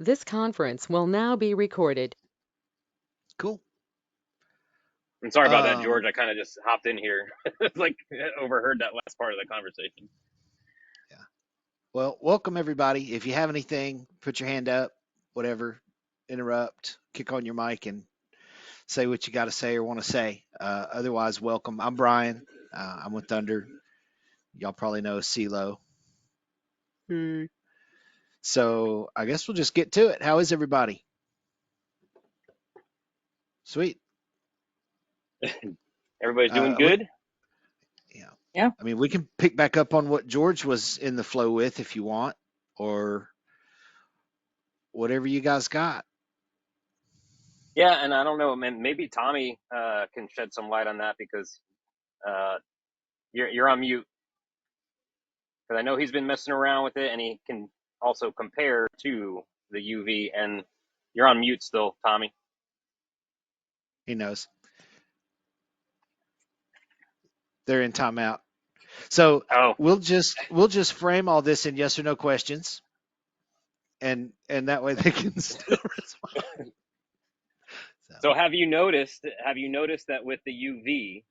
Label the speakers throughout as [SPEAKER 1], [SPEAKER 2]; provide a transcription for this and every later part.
[SPEAKER 1] This conference will now be recorded.
[SPEAKER 2] Cool.
[SPEAKER 3] I'm sorry about that, George. I kind of just hopped in here, like overheard that last part of the conversation.
[SPEAKER 2] Yeah. Well, welcome everybody. If you have anything, put your hand up, whatever, interrupt, kick on your mic and say what you got to say or want to say. Otherwise, welcome. I'm Brian. I'm with Thunder. Y'all probably know CeeLo. So I guess we'll just get to it. How is everybody? Sweet.
[SPEAKER 3] Everybody's doing
[SPEAKER 2] We,
[SPEAKER 3] good.
[SPEAKER 2] yeah. I mean, we can pick back up on what George was in the flow with if you want, or whatever you guys got.
[SPEAKER 3] Yeah, and I don't know, man. Maybe Tommy can shed some light on that because uh, you're on mute. Because I know he's been messing around with it, and he can also compare to the UV. And you're on mute still, Tommy.
[SPEAKER 2] He knows. They're in timeout. So
[SPEAKER 3] Oh,
[SPEAKER 2] we'll just frame all this in yes or no questions, and that way they can still respond.
[SPEAKER 3] so have you noticed? Have you noticed that with the UV,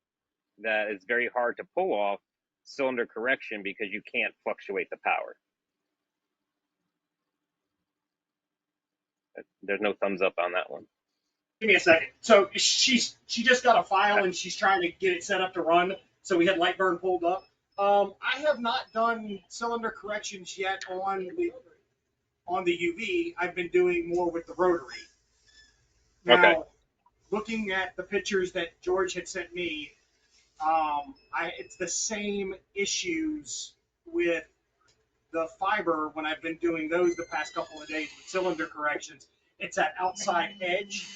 [SPEAKER 3] that it's very hard to pull off cylinder correction because you can't fluctuate the power. There's no thumbs up on that one.
[SPEAKER 4] Give me a second. So she just got a file and she's trying to get it set up to run. So we had Lightburn pulled up. I have not done cylinder corrections yet on the UV. I've been doing more with the rotary. Now,
[SPEAKER 3] Okay.
[SPEAKER 4] looking at the pictures that George had sent me, it's the same issues with the fiber when I've been doing those the past couple of days with cylinder corrections. It's that outside edge.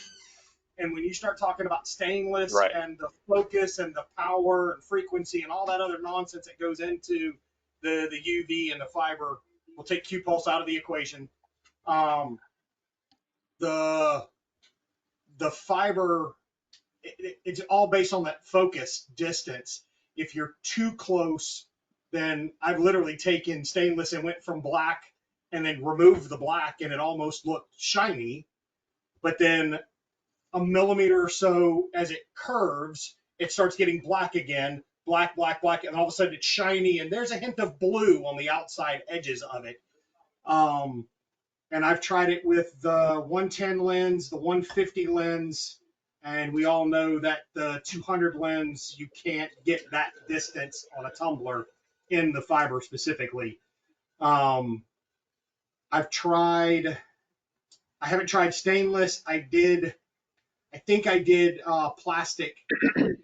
[SPEAKER 4] And when you start talking about stainless
[SPEAKER 3] Right.
[SPEAKER 4] and the focus and the power and frequency and all that other nonsense that goes into the UV and the fiber, we'll take Q pulse out of the equation. The fiber, it's all based on that focus distance. If you're too close, then I've literally taken stainless and went from black and then removed the black and it almost looked shiny. But then a millimeter or so as it curves, it starts getting black again, black, black, black, and all of a sudden it's shiny, and there's a hint of blue on the outside edges of it. And I've tried it with the 110 lens, the 150 lens, and we all know that the 200 lens, you can't get that distance on a tumbler in the fiber specifically. I haven't tried stainless. I think I did plastic, the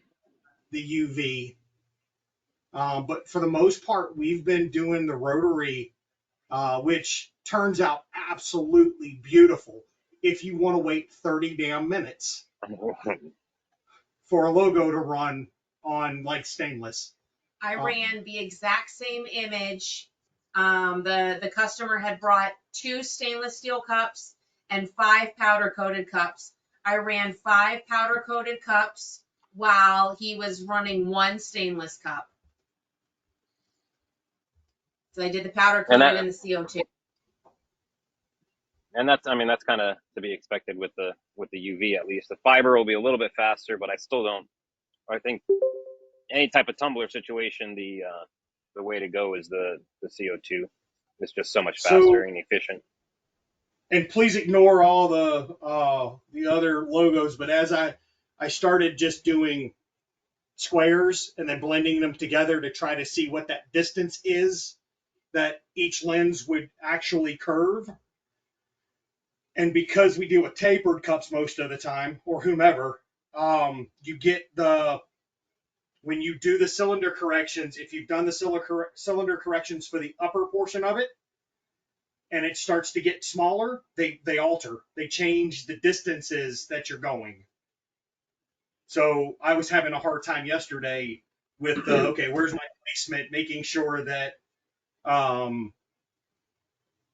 [SPEAKER 4] UV. But for the most part, we've been doing the rotary, which turns out absolutely beautiful if you want to wait 30 damn minutes for a logo to run on like stainless.
[SPEAKER 5] I ran the exact same image. The customer had brought 2 stainless steel cups and 5 powder coated cups. I ran 5 powder coated cups while he was running 1 stainless cup. So I did the powder coated and the CO2.
[SPEAKER 3] And that's kind of to be expected with the UV at least. The fiber will be a little bit faster, but I think any type of tumbler situation, the way to go is the CO2. It's just so much faster and efficient.
[SPEAKER 4] And please ignore all the other logos, but as I started just doing squares and then blending them together to try to see what that distance is that each lens would actually curve. And because we deal with tapered cups most of the time, or whomever, you get when you do the cylinder corrections, if you've done the cylinder corrections for the upper portion of it, and it starts to get smaller, they alter. They change the distances that you're going. So I was having a hard time yesterday with okay, where's my placement, making sure that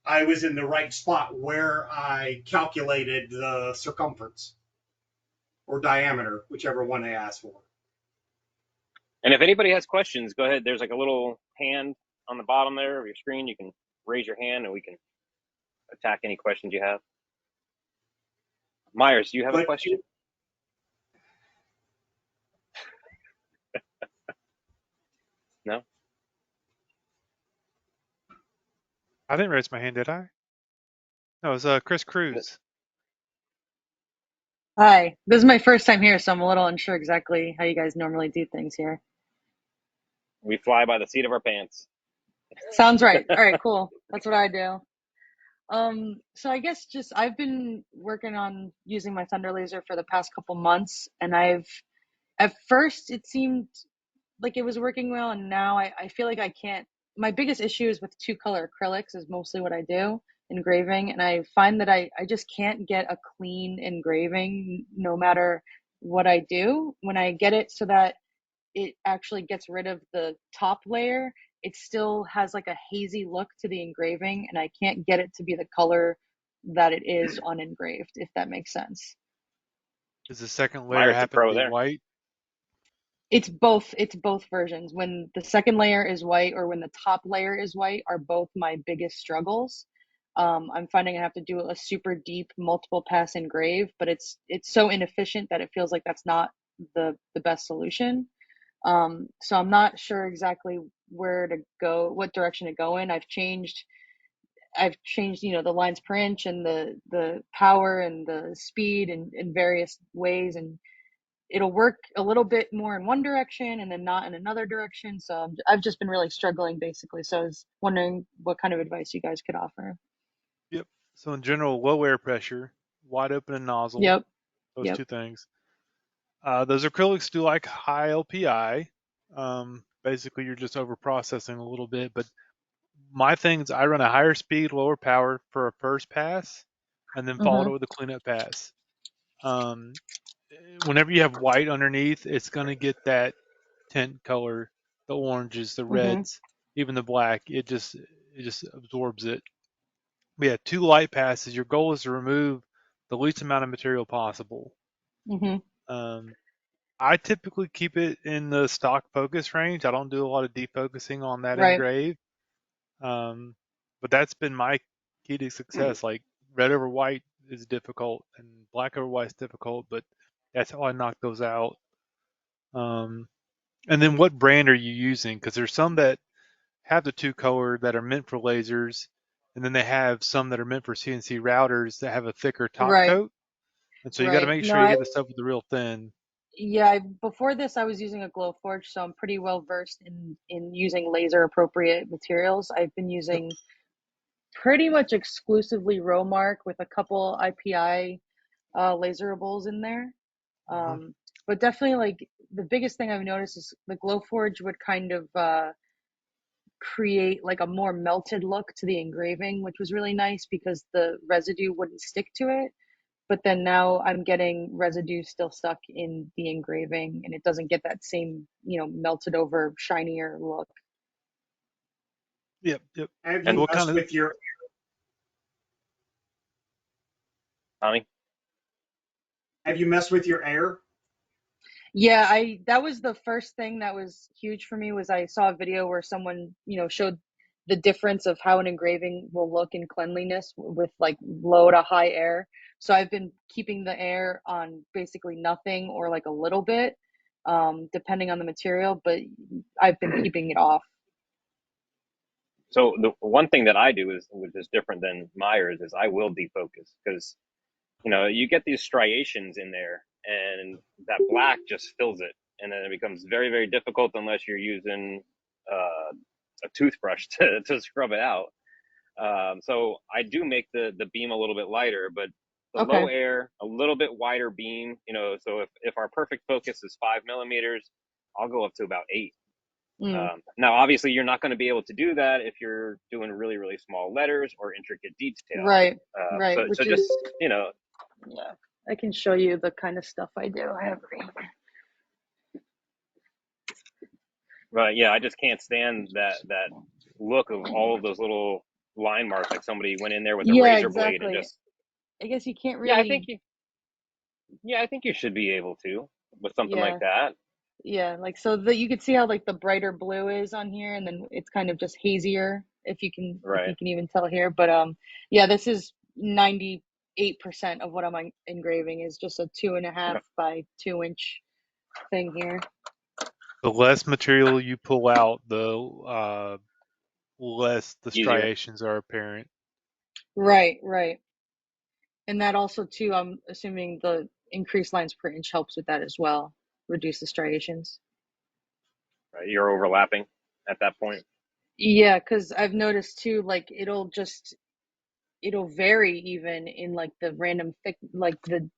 [SPEAKER 4] I was in the right spot where I calculated the circumference or diameter, whichever one they asked for.
[SPEAKER 3] And if anybody has questions, go ahead. There's like a little hand on the bottom there of your screen. You can raise your hand and we can tack any questions you have. Myers, do you have a
[SPEAKER 4] But
[SPEAKER 3] question? No?
[SPEAKER 6] I didn't raise my hand, did I? No, it was Chris Cruz.
[SPEAKER 7] Hi, this is my first time here, so I'm a little unsure exactly how you guys normally do things here.
[SPEAKER 3] We fly by the seat of our pants.
[SPEAKER 7] Sounds right. All right, cool. That's what I do. So I guess just I've been working on using my Thunder Laser for the past couple months, and at first it seemed like it was working well, and now I feel like I can't. My biggest issue is with two color acrylics is mostly what I do, engraving, and I find that I just can't get a clean engraving no matter what I do. When I get it so that it actually gets rid of the top layer, it still has like a hazy look to the engraving, and I can't get it to be the color that it is on engraved, if that makes sense.
[SPEAKER 6] Does the second layer
[SPEAKER 3] Myers, the
[SPEAKER 6] happen to
[SPEAKER 3] pro
[SPEAKER 6] be
[SPEAKER 3] there.
[SPEAKER 6] white?
[SPEAKER 7] It's both versions. When the second layer is white or when the top layer is white are both my biggest struggles. I'm finding I have to do a super deep multiple pass engrave, but it's so inefficient that it feels like that's not the best solution. So I'm not sure exactly where to go, what direction to go in. I've changed, the lines per inch and the power and the speed in various ways, and it'll work a little bit more in one direction and then not in another direction. So I've just been really struggling basically. So I was wondering what kind of advice you guys could offer.
[SPEAKER 6] Yep. So in general, low air pressure, wide open nozzle,
[SPEAKER 7] Yep.
[SPEAKER 6] those
[SPEAKER 7] Yep.
[SPEAKER 6] two things. Those acrylics do like high LPI. Basically, you're just over processing a little bit. But my things, I run a higher speed, lower power for a first pass, and then follow it
[SPEAKER 7] Mhm.
[SPEAKER 6] with a cleanup pass. Whenever you have white underneath, it's going to get that tint color, the oranges, the
[SPEAKER 7] Mhm.
[SPEAKER 6] reds, even the black. It just absorbs it. But yeah, two light passes. Your goal is to remove the least amount of material possible.
[SPEAKER 7] Mhm.
[SPEAKER 6] Um, I typically keep it in the stock focus range. I don't do a lot of defocusing on that
[SPEAKER 7] Right.
[SPEAKER 6] engrave. But that's been my key to success. Like red over white is difficult and black over white is difficult, but that's how I knock those out. Um, and then what brand are you using? Because there's some that have the two color that are meant for lasers, and then they have some that are meant for CNC routers that have a thicker top
[SPEAKER 7] Right.
[SPEAKER 6] coat. And so you got to
[SPEAKER 7] Right.
[SPEAKER 6] make
[SPEAKER 7] No,
[SPEAKER 6] sure you get the stuff with the real thin.
[SPEAKER 7] before this I was using a Glowforge, so I'm pretty well versed in using laser appropriate materials. I've been
[SPEAKER 6] Yep.
[SPEAKER 7] using pretty much exclusively Romark with a couple IPI laserables in there.
[SPEAKER 6] hmm
[SPEAKER 7] But definitely, like, the biggest thing I've noticed is the Glowforge would kind of create like a more melted look to the engraving, which was really nice because the residue wouldn't stick to it. But then now I'm getting residue still stuck in the engraving, and it doesn't get that same, melted over, shinier look.
[SPEAKER 6] Yep. Yep.
[SPEAKER 4] have
[SPEAKER 6] So
[SPEAKER 3] And
[SPEAKER 4] you
[SPEAKER 6] what kind
[SPEAKER 4] messed
[SPEAKER 6] of?
[SPEAKER 4] with your
[SPEAKER 3] Tommy?
[SPEAKER 4] have you messed with your air?
[SPEAKER 7] Yeah, that was the first thing that was huge for me. Was I saw a video where someone, showed the difference of how an engraving will look in cleanliness with like low to high air. So I've been keeping the air on basically nothing or like a little bit, depending on the material, but I've been keeping it off.
[SPEAKER 3] So the one thing that I do is, which is different than Myers, is I will defocus because you get these striations in there, and that black just fills it, and then it becomes very, very difficult unless you're using a toothbrush to scrub it out. So I do make the beam a little bit lighter, but the low
[SPEAKER 7] Okay.
[SPEAKER 3] air, a little bit wider beam. So if our perfect focus is 5 millimeters, I'll go up to about 8.
[SPEAKER 7] Mm,
[SPEAKER 3] Now, obviously, you're not going to be able to do that if you're doing really, really small letters or intricate detail.
[SPEAKER 7] right,
[SPEAKER 3] So,
[SPEAKER 7] right.
[SPEAKER 3] so
[SPEAKER 7] Which
[SPEAKER 3] just
[SPEAKER 7] is,
[SPEAKER 3] you know,
[SPEAKER 7] yeah, I can show you the kind of stuff I do. I have right here.
[SPEAKER 3] Right? Yeah, I just can't stand that look of all of those little line marks, like somebody went in there with a
[SPEAKER 7] Yeah,
[SPEAKER 3] razor blade and
[SPEAKER 7] exactly.
[SPEAKER 3] just.
[SPEAKER 7] I guess you can't
[SPEAKER 3] Yeah,
[SPEAKER 7] really,
[SPEAKER 3] I think you should be able to with something like
[SPEAKER 7] yeah.
[SPEAKER 3] that.
[SPEAKER 7] Yeah, like so that you could see how like the brighter blue is on here, and then it's kind of just hazier if you can
[SPEAKER 3] Right.
[SPEAKER 7] even tell here. But yeah, this is 98% of what I'm engraving is just a 2.5 by 2 inch thing here.
[SPEAKER 6] The less material you pull out, the less the
[SPEAKER 3] Easier.
[SPEAKER 6] striations are apparent.
[SPEAKER 7] Right. And that also too, I'm assuming the increased lines per inch helps with that as well, reduce the striations.
[SPEAKER 3] Right. You're overlapping at that point.
[SPEAKER 7] Yeah, because I've noticed too, like it'll vary even in like the random thick, like the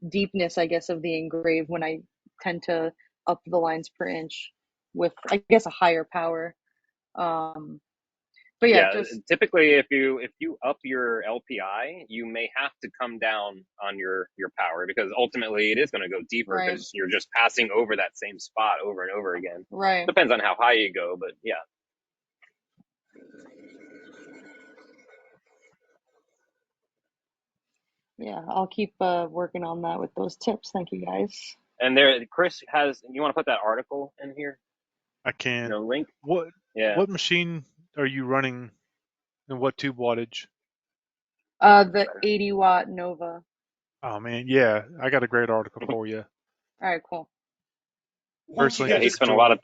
[SPEAKER 7] deepness, I guess, of the engrave when I tend to up the lines per inch with, I guess, a higher power. But yeah, just
[SPEAKER 3] typically if you up your LPI, you may have to come down on your power, because ultimately it is going to go deeper
[SPEAKER 7] right,
[SPEAKER 3] because you're just passing over that same spot over and over again.
[SPEAKER 7] right.
[SPEAKER 3] Depends on how high you go, but yeah.
[SPEAKER 7] Yeah, I'll keep working on that with those tips. Thank you guys.
[SPEAKER 3] And there, Chris has. You want to put that article in here?
[SPEAKER 6] I can.
[SPEAKER 3] Link.
[SPEAKER 6] What
[SPEAKER 3] Yeah.
[SPEAKER 6] what machine are you running, and what tube wattage?
[SPEAKER 7] The 80-watt Nova.
[SPEAKER 6] Oh man, yeah, I got a great article for you.
[SPEAKER 7] All right, cool.
[SPEAKER 4] Once you
[SPEAKER 6] Personally,
[SPEAKER 3] Yeah,
[SPEAKER 4] get
[SPEAKER 3] he
[SPEAKER 4] this,
[SPEAKER 3] spent a lot of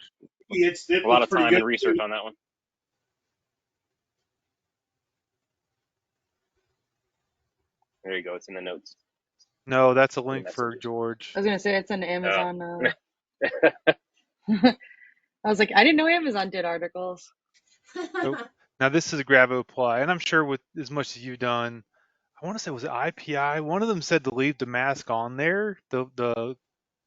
[SPEAKER 4] it
[SPEAKER 3] a lot
[SPEAKER 4] looks
[SPEAKER 3] of
[SPEAKER 4] pretty
[SPEAKER 3] time
[SPEAKER 4] good.
[SPEAKER 3] and research on that one. There you go. It's in the notes.
[SPEAKER 6] no, that's a
[SPEAKER 3] In the
[SPEAKER 6] link for
[SPEAKER 3] messages.
[SPEAKER 6] George.
[SPEAKER 7] I was gonna say it's an
[SPEAKER 3] Oh.
[SPEAKER 7] Amazon. I was like, I didn't know Amazon did articles.
[SPEAKER 6] Nope. Now this is a Gravo Apply, and I'm sure with as much as you've done, I want to say, was it IPI? One of them said to leave the mask on there, the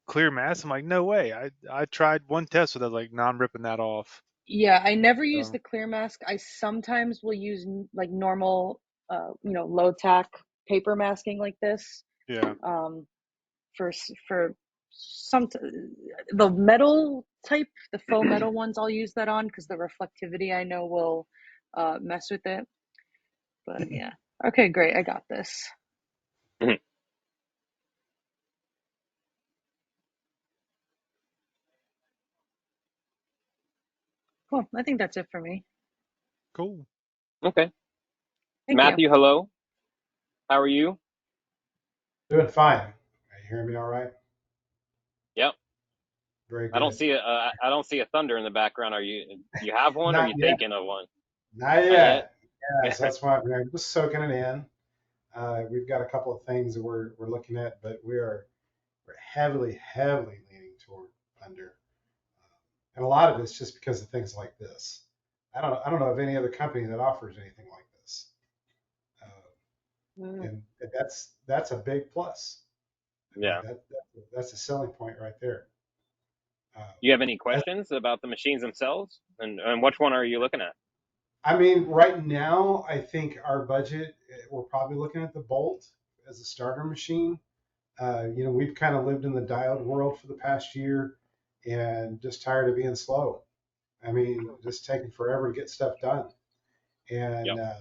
[SPEAKER 6] clear mask. I'm like, no way. I tried one test with it. I was like, no, I'm ripping that off.
[SPEAKER 7] Yeah, I never use
[SPEAKER 6] So,
[SPEAKER 7] the clear mask. I sometimes will use like normal, low tack paper masking like this.
[SPEAKER 6] yeah.
[SPEAKER 7] For some the metal type, the faux metal ones, I'll use that on because the reflectivity I know will mess with it. But yeah, okay, great, I got this. Cool. I think that's it for me.
[SPEAKER 6] Cool.
[SPEAKER 3] Okay.
[SPEAKER 7] Thank
[SPEAKER 3] Matthew, hello. How are you?
[SPEAKER 8] Doing fine. Are you hearing me all right?
[SPEAKER 3] Yep.
[SPEAKER 8] Very
[SPEAKER 3] I don't
[SPEAKER 8] good.
[SPEAKER 3] see a thunder in the background. Are you have one? Or are
[SPEAKER 8] Not
[SPEAKER 3] you
[SPEAKER 8] yet.
[SPEAKER 3] thinking of one?
[SPEAKER 8] Not
[SPEAKER 3] Not yet.
[SPEAKER 8] yet. Yeah, so that's why I'm just soaking it in. We've got a couple of things that we're looking at, but we're heavily leaning toward under, and a lot of it's just because of things like this. I don't know of any other company that offers anything like this, and that's a big plus. I mean,
[SPEAKER 3] Yeah.
[SPEAKER 8] that's a selling point right there.
[SPEAKER 3] You have any
[SPEAKER 8] As
[SPEAKER 3] questions about the machines themselves? And which one are you looking at?
[SPEAKER 8] I mean, right now, I think our budget, we're probably looking at the Bolt as a starter machine. We've kind of lived in the dialed world for the past year and just tired of being slow. I mean, just taking forever to get stuff done. And,
[SPEAKER 3] Yep.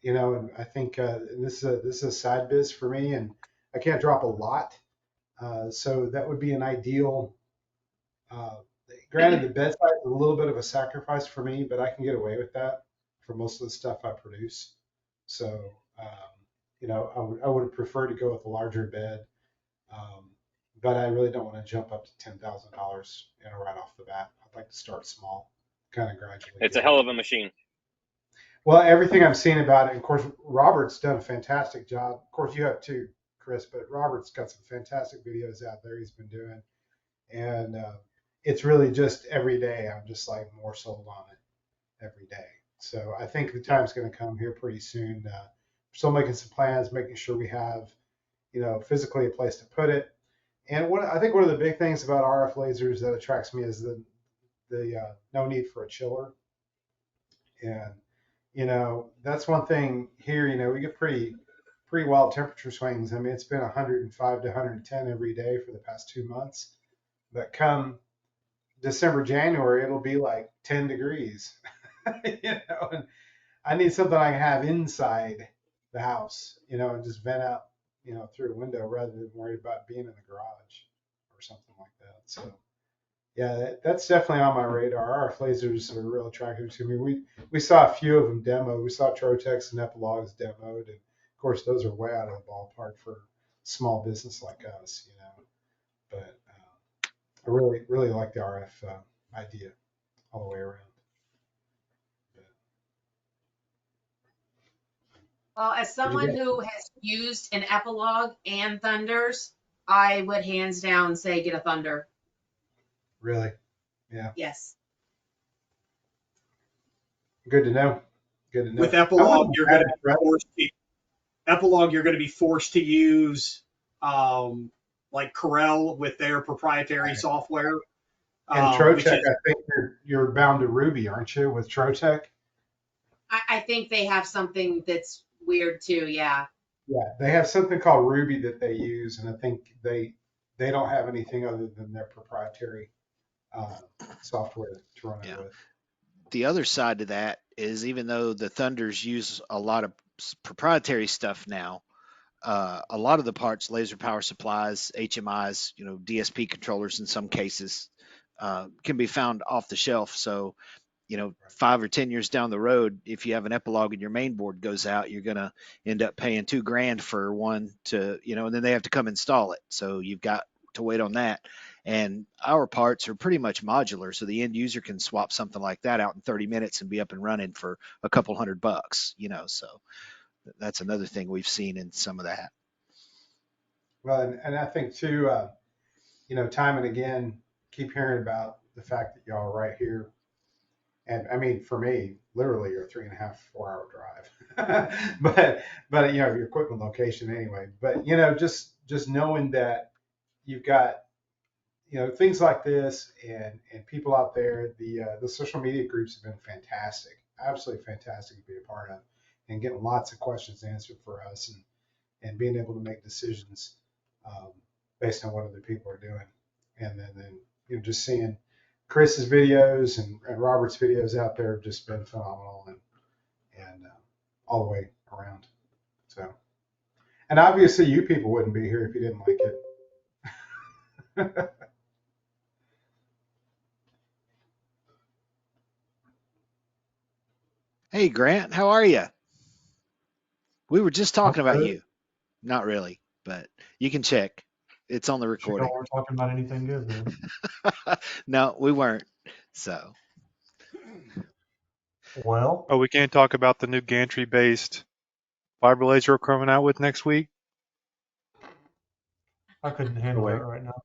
[SPEAKER 8] and I think this is a side biz for me, and I can't drop a lot. So that would be an ideal. Uh, Granted, the bedside is a little bit of a sacrifice for me, but I can get away with that for most of the stuff I produce. So, I would have preferred to go with a larger bed, but I really don't want to jump up to $10,000, right off the bat. I'd like to start small, kind of gradually.
[SPEAKER 3] It's a hell of a machine.
[SPEAKER 8] Well, everything I'm seeing about it, of course, Robert's done a fantastic job. Of course, you have too, Chris, but Robert's got some fantastic videos out there he's been doing, and it's really just every day I'm just like more sold on it every day. So I think the time's going to come here pretty soon. Still making some plans, making sure we have, physically a place to put it. And I think one of the big things about RF lasers that attracts me is the no need for a chiller. And that's one thing here. We get pretty wild temperature swings. I mean, it's been 105 to 110 every day for the past 2 months. But come December, January, it'll be like 10 degrees. And I need something I can have inside the house, and just vent out, through a window rather than worry about being in the garage or something like that. So, Yeah, that's definitely on my radar. RF lasers are real attractive to me. We saw a few of them demo. We saw Trotex and Epilogs demoed, and of course those are way out of the ballpark for small business like us, you know. But I really like the RF idea all the way around.
[SPEAKER 5] Well, as someone who has used an Epilogue and Thunders, I would hands down say get a Thunder.
[SPEAKER 8] Really? Yeah.
[SPEAKER 5] Yes.
[SPEAKER 8] Good to know. Good to know.
[SPEAKER 4] With Epilogue, you're going to be forced to, Epilogue, you're going to be forced to use like Corel with their proprietary software.
[SPEAKER 8] And Trotec, I think you're bound to Ruby, aren't you, with Trotec?
[SPEAKER 5] I think they have something that's weird too. Yeah.
[SPEAKER 8] Yeah, they have something called Ruby that they use, and I think they don't have anything other than their proprietary software to run it with.
[SPEAKER 2] The other side to that is, even though the Thunders use a lot of proprietary stuff now, a lot of the parts, laser power supplies, HMIs, you know, DSP controllers in some cases, can be found off the shelf. So, you know, 5 or 10 years down the road, if you have an Epilogue and your main board goes out, you're going to end up paying $2,000 for one to, you know, and then they have to come install it. So you've got to wait on that. And our parts are pretty much modular, so the end user can swap something like that out in 30 minutes and be up and running for a couple $100, you know. So that's another thing we've seen in some of that.
[SPEAKER 8] Well, and I think too, you know, time and again, keep hearing about the fact that y'all are right here. And I mean, for me, literally, you're a 3.5, 4 hour drive. but you know, your equipment location anyway. But you know, just knowing that you've got, you know, things like this and people out there, the social media groups have been fantastic, absolutely fantastic to be a part of, and getting lots of questions answered for us, and being able to make decisions based on what other people are doing, and then you know, just seeing Chris's videos and Robert's videos out there have just been phenomenal, and all the way around. So, and obviously you people wouldn't be here if you didn't like it.
[SPEAKER 2] Hey, Grant, how are you? We were just talking about you. Not really, but you can check. It's on the recording.
[SPEAKER 9] Sure, we're talking about anything good, man.
[SPEAKER 2] No, we weren't. So.
[SPEAKER 9] Well.
[SPEAKER 6] Oh, we can't talk about the new gantry-based fiber laser we're coming out with next week?
[SPEAKER 9] I couldn't handle that right now.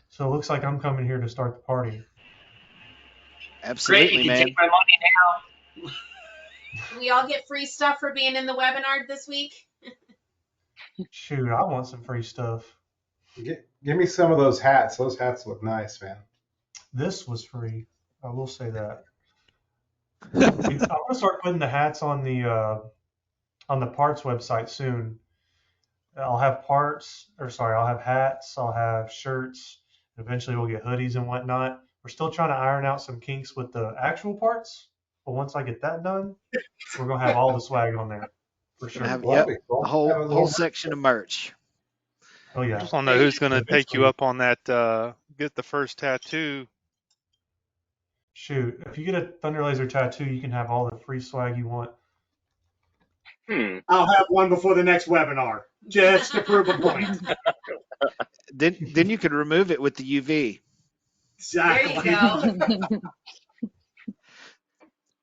[SPEAKER 9] So it looks like I'm coming here to start the party.
[SPEAKER 2] Absolutely,
[SPEAKER 5] great, you
[SPEAKER 2] man.
[SPEAKER 5] can take my money now. We all get free stuff for being in the webinar this week.
[SPEAKER 9] Shoot, I want some free stuff.
[SPEAKER 8] Give me some of those hats. Those hats look nice, man.
[SPEAKER 9] This was free. I will say that. I'm gonna start putting the hats on the parts website soon. I'll have I'll have hats, I'll have shirts. Eventually we'll get hoodies and whatnot. We're still trying to iron out some kinks with the actual parts, but once I get that done, we're gonna have all the swag on there for sure.
[SPEAKER 2] Have, yep, a whole section of merch.
[SPEAKER 9] Oh yeah.
[SPEAKER 6] I just don't know who's gonna take you up on that. Get the first tattoo.
[SPEAKER 9] Shoot, if you get a Thunder Laser tattoo, you can have all the free swag you want.
[SPEAKER 4] I'll have one before the next webinar, just to prove a point.
[SPEAKER 2] Then you could remove it with the UV.
[SPEAKER 4] Exactly.
[SPEAKER 5] There you go.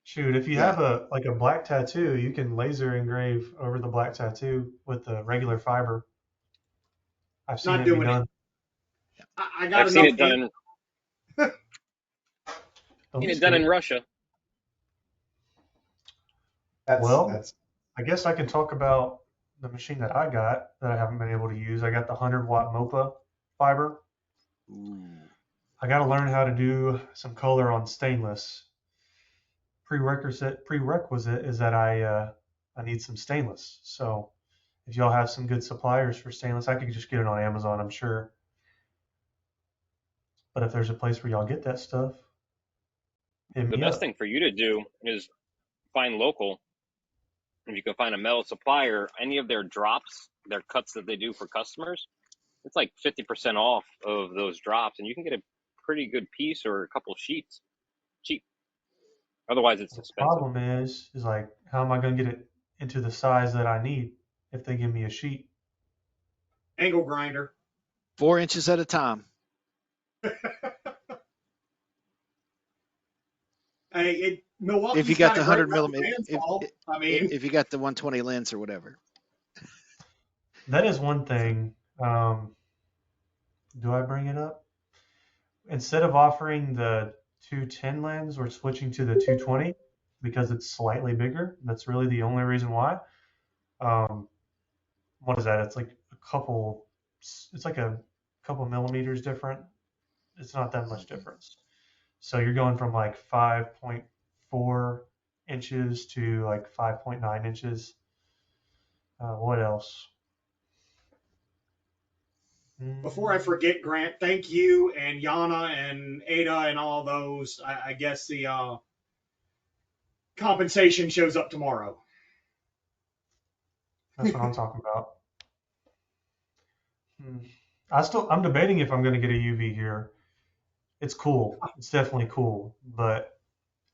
[SPEAKER 9] Shoot, if you have a black tattoo, you can laser engrave over the black tattoo with the regular fiber. I've seen it be done.
[SPEAKER 3] I've seen it done. Seen it done in Russia.
[SPEAKER 9] I guess I can talk about the machine that I got that I haven't been able to use. I got the 100-watt MOPA fiber.
[SPEAKER 2] Ooh.
[SPEAKER 9] I got to learn how to do some color on stainless. Prerequisite is that I need some stainless. So if y'all have some good suppliers for stainless, I could just get it on Amazon, I'm sure. But if there's a place where y'all get that stuff,
[SPEAKER 3] the best thing for you to do is find local. If you can find a metal supplier, any of their drops, their cuts that they do for customers, it's like 50% off of those drops, and you can get a pretty good piece or a couple sheets cheap. Otherwise, it's
[SPEAKER 9] The
[SPEAKER 3] expensive.
[SPEAKER 9] problem is like, how am I going to get it into the size that I need if they give me a sheet?
[SPEAKER 4] Angle grinder.
[SPEAKER 2] 4 inches at a time.
[SPEAKER 4] Milwaukee's
[SPEAKER 2] If you got
[SPEAKER 4] got
[SPEAKER 2] the
[SPEAKER 4] a great
[SPEAKER 2] 100 millimeter,
[SPEAKER 4] bandsaw. I mean,
[SPEAKER 2] if you got the 120 lens or whatever.
[SPEAKER 9] That is one thing. Do I bring it up? Instead of offering the 210 lens, we're switching to the 220 because it's slightly bigger. That's really the only reason why. What is that? It's like a couple millimeters different. It's not that much difference. So you're going from like 5.4 inches to like 5.9 inches. What else?
[SPEAKER 4] before I forget, Grant, thank you and Yana and Ada and all those. I guess the compensation shows up tomorrow.
[SPEAKER 9] That's what I'm talking about. I'm debating if I'm going to get a UV here. It's cool. It's definitely cool, but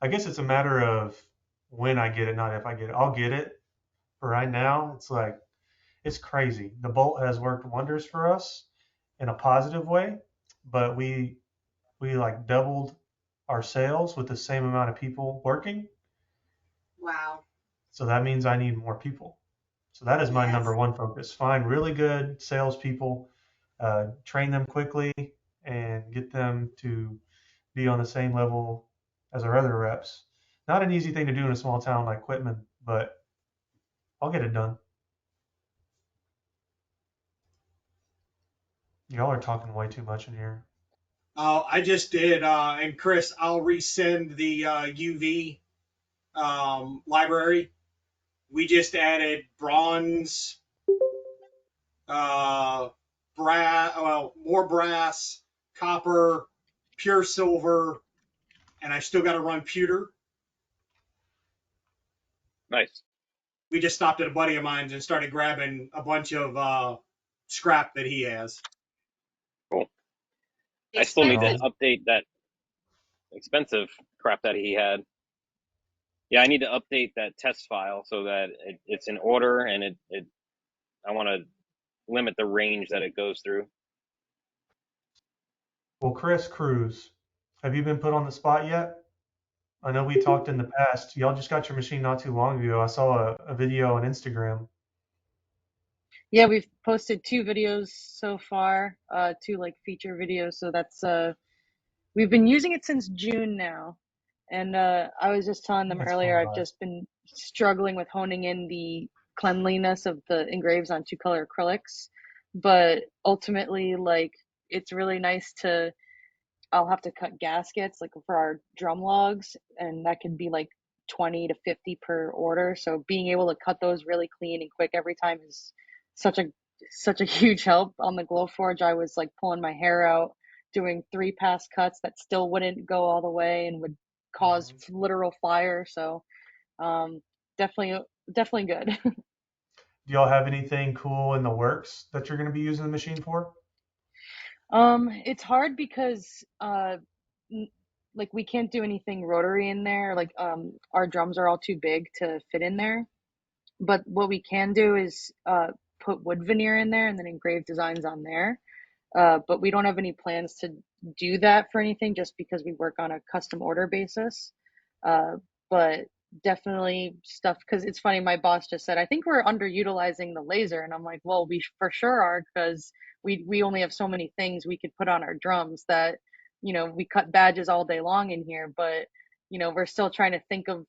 [SPEAKER 9] I guess it's a matter of when I get it, not if I get it. I'll get it. For right now, it's like it's crazy. The Bolt has worked wonders for us in a positive way, but we like doubled our sales with the same amount of people working.
[SPEAKER 5] Wow.
[SPEAKER 9] So that means I need more people. So that is my
[SPEAKER 5] Yes.
[SPEAKER 9] number one focus. Find really good salespeople, train them quickly, and get them to be on the same level as our other reps. Not an easy thing to do in a small town like Quitman, but I'll get it done. Y'all are talking way too much in here.
[SPEAKER 4] I just did, and Chris, I'll resend the UV library. We just added bronze, more brass, copper, pure silver, and I still got to run pewter.
[SPEAKER 3] Nice.
[SPEAKER 4] We just stopped at a buddy of mine's and started grabbing a bunch of scrap that he has.
[SPEAKER 3] Cool. I still need to
[SPEAKER 5] Expensive.
[SPEAKER 3] update that expensive crap that he had. Yeah, I need to update that test file so that it's in order, and I want to limit the range that it goes through.
[SPEAKER 9] Well, Chris Cruz, have you been put on the spot yet? I know we talked in the past. Y'all just got your machine not too long ago. I saw a video on Instagram.
[SPEAKER 7] Yeah, we've posted 2 videos so far, 2 like feature videos. So that's we've been using it since June now. And I was just telling them
[SPEAKER 9] That's
[SPEAKER 7] earlier,
[SPEAKER 9] fun,
[SPEAKER 7] I've
[SPEAKER 9] guys.
[SPEAKER 7] just been struggling with honing in the cleanliness of the engraves on 2-color acrylics. But ultimately, like, it's really nice to, I'll have to cut gaskets like for our drum logs, and that can be like 20 to 50 per order. So being able to cut those really clean and quick every time is such a huge help. On the Glowforge, I was like pulling my hair out, doing 3 pass cuts that still wouldn't go all the way and would cause literal fire. So definitely good.
[SPEAKER 9] Do y'all have anything cool in the works that you're going to be using the machine for?
[SPEAKER 7] It's hard because like we can't do anything rotary in there. Like our drums are all too big to fit in there. But what we can do is put wood veneer in there and then engrave designs on there. But we don't have any plans to do that for anything just because we work on a custom order basis. But definitely stuff, because it's funny, my boss just said, I think we're underutilizing the laser. And I'm like, well, we for sure are, because we only have so many things we could put on our drums that, we cut badges all day long in here, but, we're still trying to think of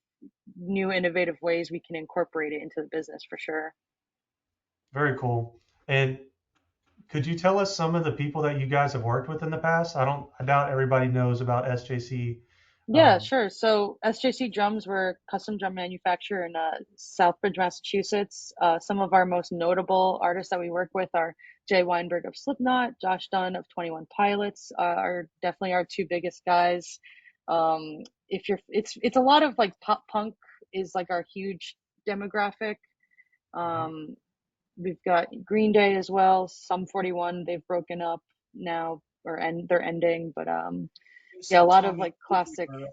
[SPEAKER 7] new innovative ways we can incorporate it into the business for sure.
[SPEAKER 9] Very cool. And could you tell us some of the people that you guys have worked with in the past? I doubt everybody knows about SJC.
[SPEAKER 7] Yeah, sure. So SJC Drums, we're a custom drum manufacturer in Southbridge, Massachusetts. Some of our most notable artists that we work with are Jay Weinberg of Slipknot, Josh Dunn of 21 Pilots, are definitely our 2 biggest guys. It's a lot of like pop punk is like our huge demographic. we've got Green Day as well. Sum 41, they've broken up now, they're ending. But yeah, a
[SPEAKER 4] Said
[SPEAKER 7] lot of
[SPEAKER 4] Tommy
[SPEAKER 7] like classic.
[SPEAKER 4] or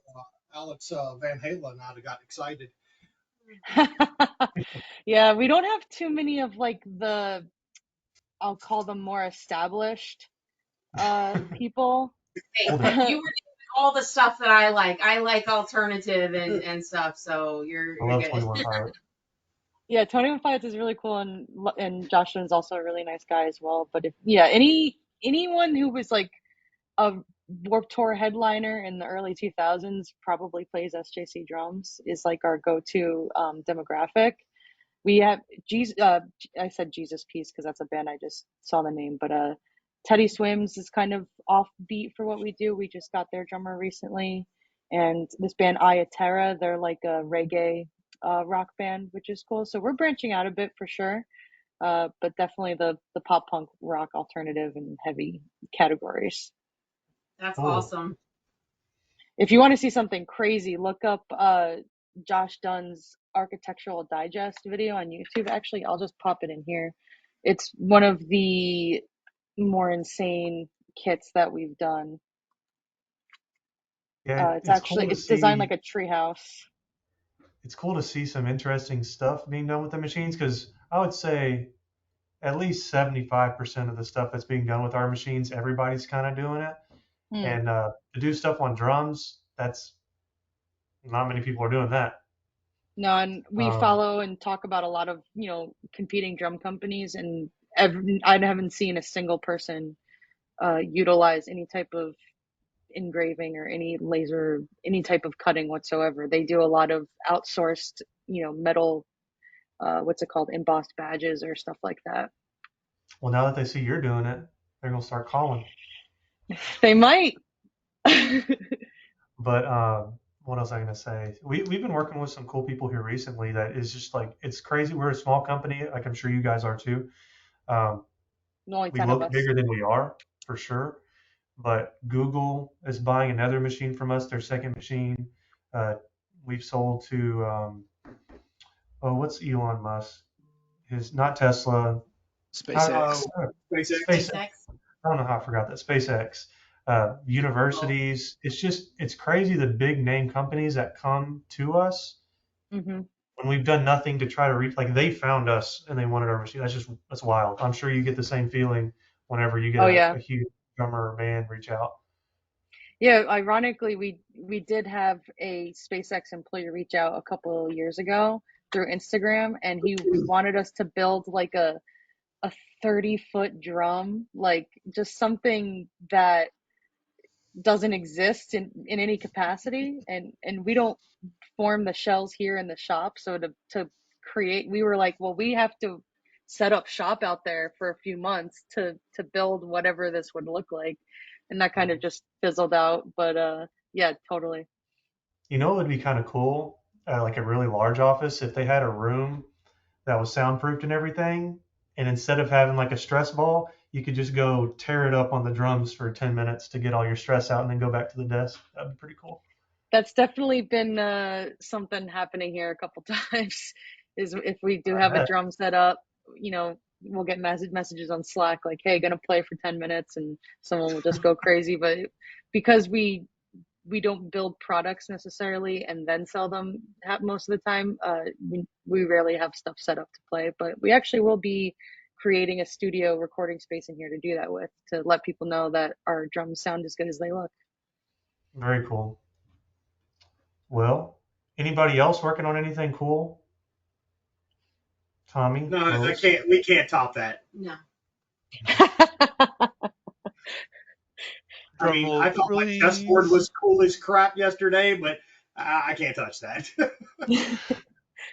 [SPEAKER 4] Alex Van Halen. I'd have got excited.
[SPEAKER 7] Yeah, we don't have too many of like I'll call them more established people.
[SPEAKER 5] Hey,
[SPEAKER 9] Older.
[SPEAKER 5] you were doing all the stuff that I like. I like alternative and stuff, so
[SPEAKER 9] I
[SPEAKER 5] you're
[SPEAKER 9] love
[SPEAKER 5] good.
[SPEAKER 9] 21 Pilots.
[SPEAKER 7] Yeah, Tony and Fiats is really cool, and Josh is also a really nice guy as well. But anyone who was like a Warped Tour headliner in the early 2000s probably plays SJC drums, is like our go-to demographic. We have I said Jesus Piece because that's a band I just saw the name, but Teddy Swims is kind of offbeat for what we do. We just got their drummer recently, and this band Aya Terra, they're like a reggae rock band, which is cool. So we're branching out a bit for sure, but definitely the pop punk rock alternative and heavy categories.
[SPEAKER 5] That's
[SPEAKER 9] Cool.
[SPEAKER 5] awesome.
[SPEAKER 7] If you want to see something crazy, look up Josh Dunn's Architectural Digest video on YouTube. Actually, I'll just pop it in here. It's one of the more insane kits that we've done.
[SPEAKER 9] Yeah,
[SPEAKER 7] It's
[SPEAKER 9] it's cool
[SPEAKER 7] actually
[SPEAKER 9] to
[SPEAKER 7] it's designed
[SPEAKER 9] see.
[SPEAKER 7] like a treehouse.
[SPEAKER 9] It's cool to see some interesting stuff being done with the machines because I would say at least 75% of the stuff that's being done with our machines, everybody's kind of doing it. And to do stuff on drums, that's not many people are doing that.
[SPEAKER 7] No, and we
[SPEAKER 9] Um,
[SPEAKER 7] follow and talk about a lot of, competing drum companies, and I haven't seen a single person utilize any type of engraving or any laser, any type of cutting whatsoever. They do a lot of outsourced, metal, what's it called, embossed badges or stuff like that.
[SPEAKER 9] well, now that they see you're doing it, they're gonna start calling.
[SPEAKER 7] They might.
[SPEAKER 9] But what else was I gonna say? We've been working with some cool people here recently that is just like it's crazy. We're a small company, like I'm sure you guys are too. Um,
[SPEAKER 7] Only
[SPEAKER 9] we
[SPEAKER 7] 10 of
[SPEAKER 9] look
[SPEAKER 7] us.
[SPEAKER 9] bigger than we are for sure. But Google is buying another machine from us, their second machine. We've sold to what's Elon Musk? His not Tesla.
[SPEAKER 2] SpaceX.
[SPEAKER 4] SpaceX.
[SPEAKER 9] SpaceX. I don't know how I forgot that. SpaceX. Universities. It's crazy the big name companies that come to us
[SPEAKER 7] Mm-hmm.
[SPEAKER 9] when we've done nothing to try to reach. Like they found us and they wanted our machine. That's wild. I'm sure you get the same feeling whenever you get a huge drummer or band reach out.
[SPEAKER 7] Yeah, ironically, we did have a SpaceX employee reach out a couple of years ago through Instagram, and he wanted us to build like a 30-foot drum, like just something that doesn't exist in any capacity, and we don't form the shells here in the shop. So to create, we were like, well, we have to set up shop out there for a few months to build whatever this would look like, and that kind of just fizzled out. But yeah, totally.
[SPEAKER 9] You know, it would be kind of cool, like a really large office, if they had a room that was soundproofed and everything, and instead of having like a stress ball, you could just go tear it up on the drums for 10 minutes to get all your stress out and then go back to the desk. That'd be pretty cool.
[SPEAKER 7] That's definitely been something happening here a couple times. Is if we do have a drum set up, we'll get messages on Slack like, "Hey, gonna play for 10 minutes," and someone will just go crazy. But because we don't build products necessarily and then sell them most of the time, we rarely have stuff set up to play. But we actually will be creating a studio recording space in here to do that with, to let people know that our drums sound as good as they look.
[SPEAKER 9] Very cool. Well, anybody else working on anything cool? Tommy?
[SPEAKER 4] No,
[SPEAKER 9] Rose?
[SPEAKER 4] we can't top that.
[SPEAKER 5] No.
[SPEAKER 4] I mean, I thought my chessboard was cool as crap yesterday, but I can't touch that.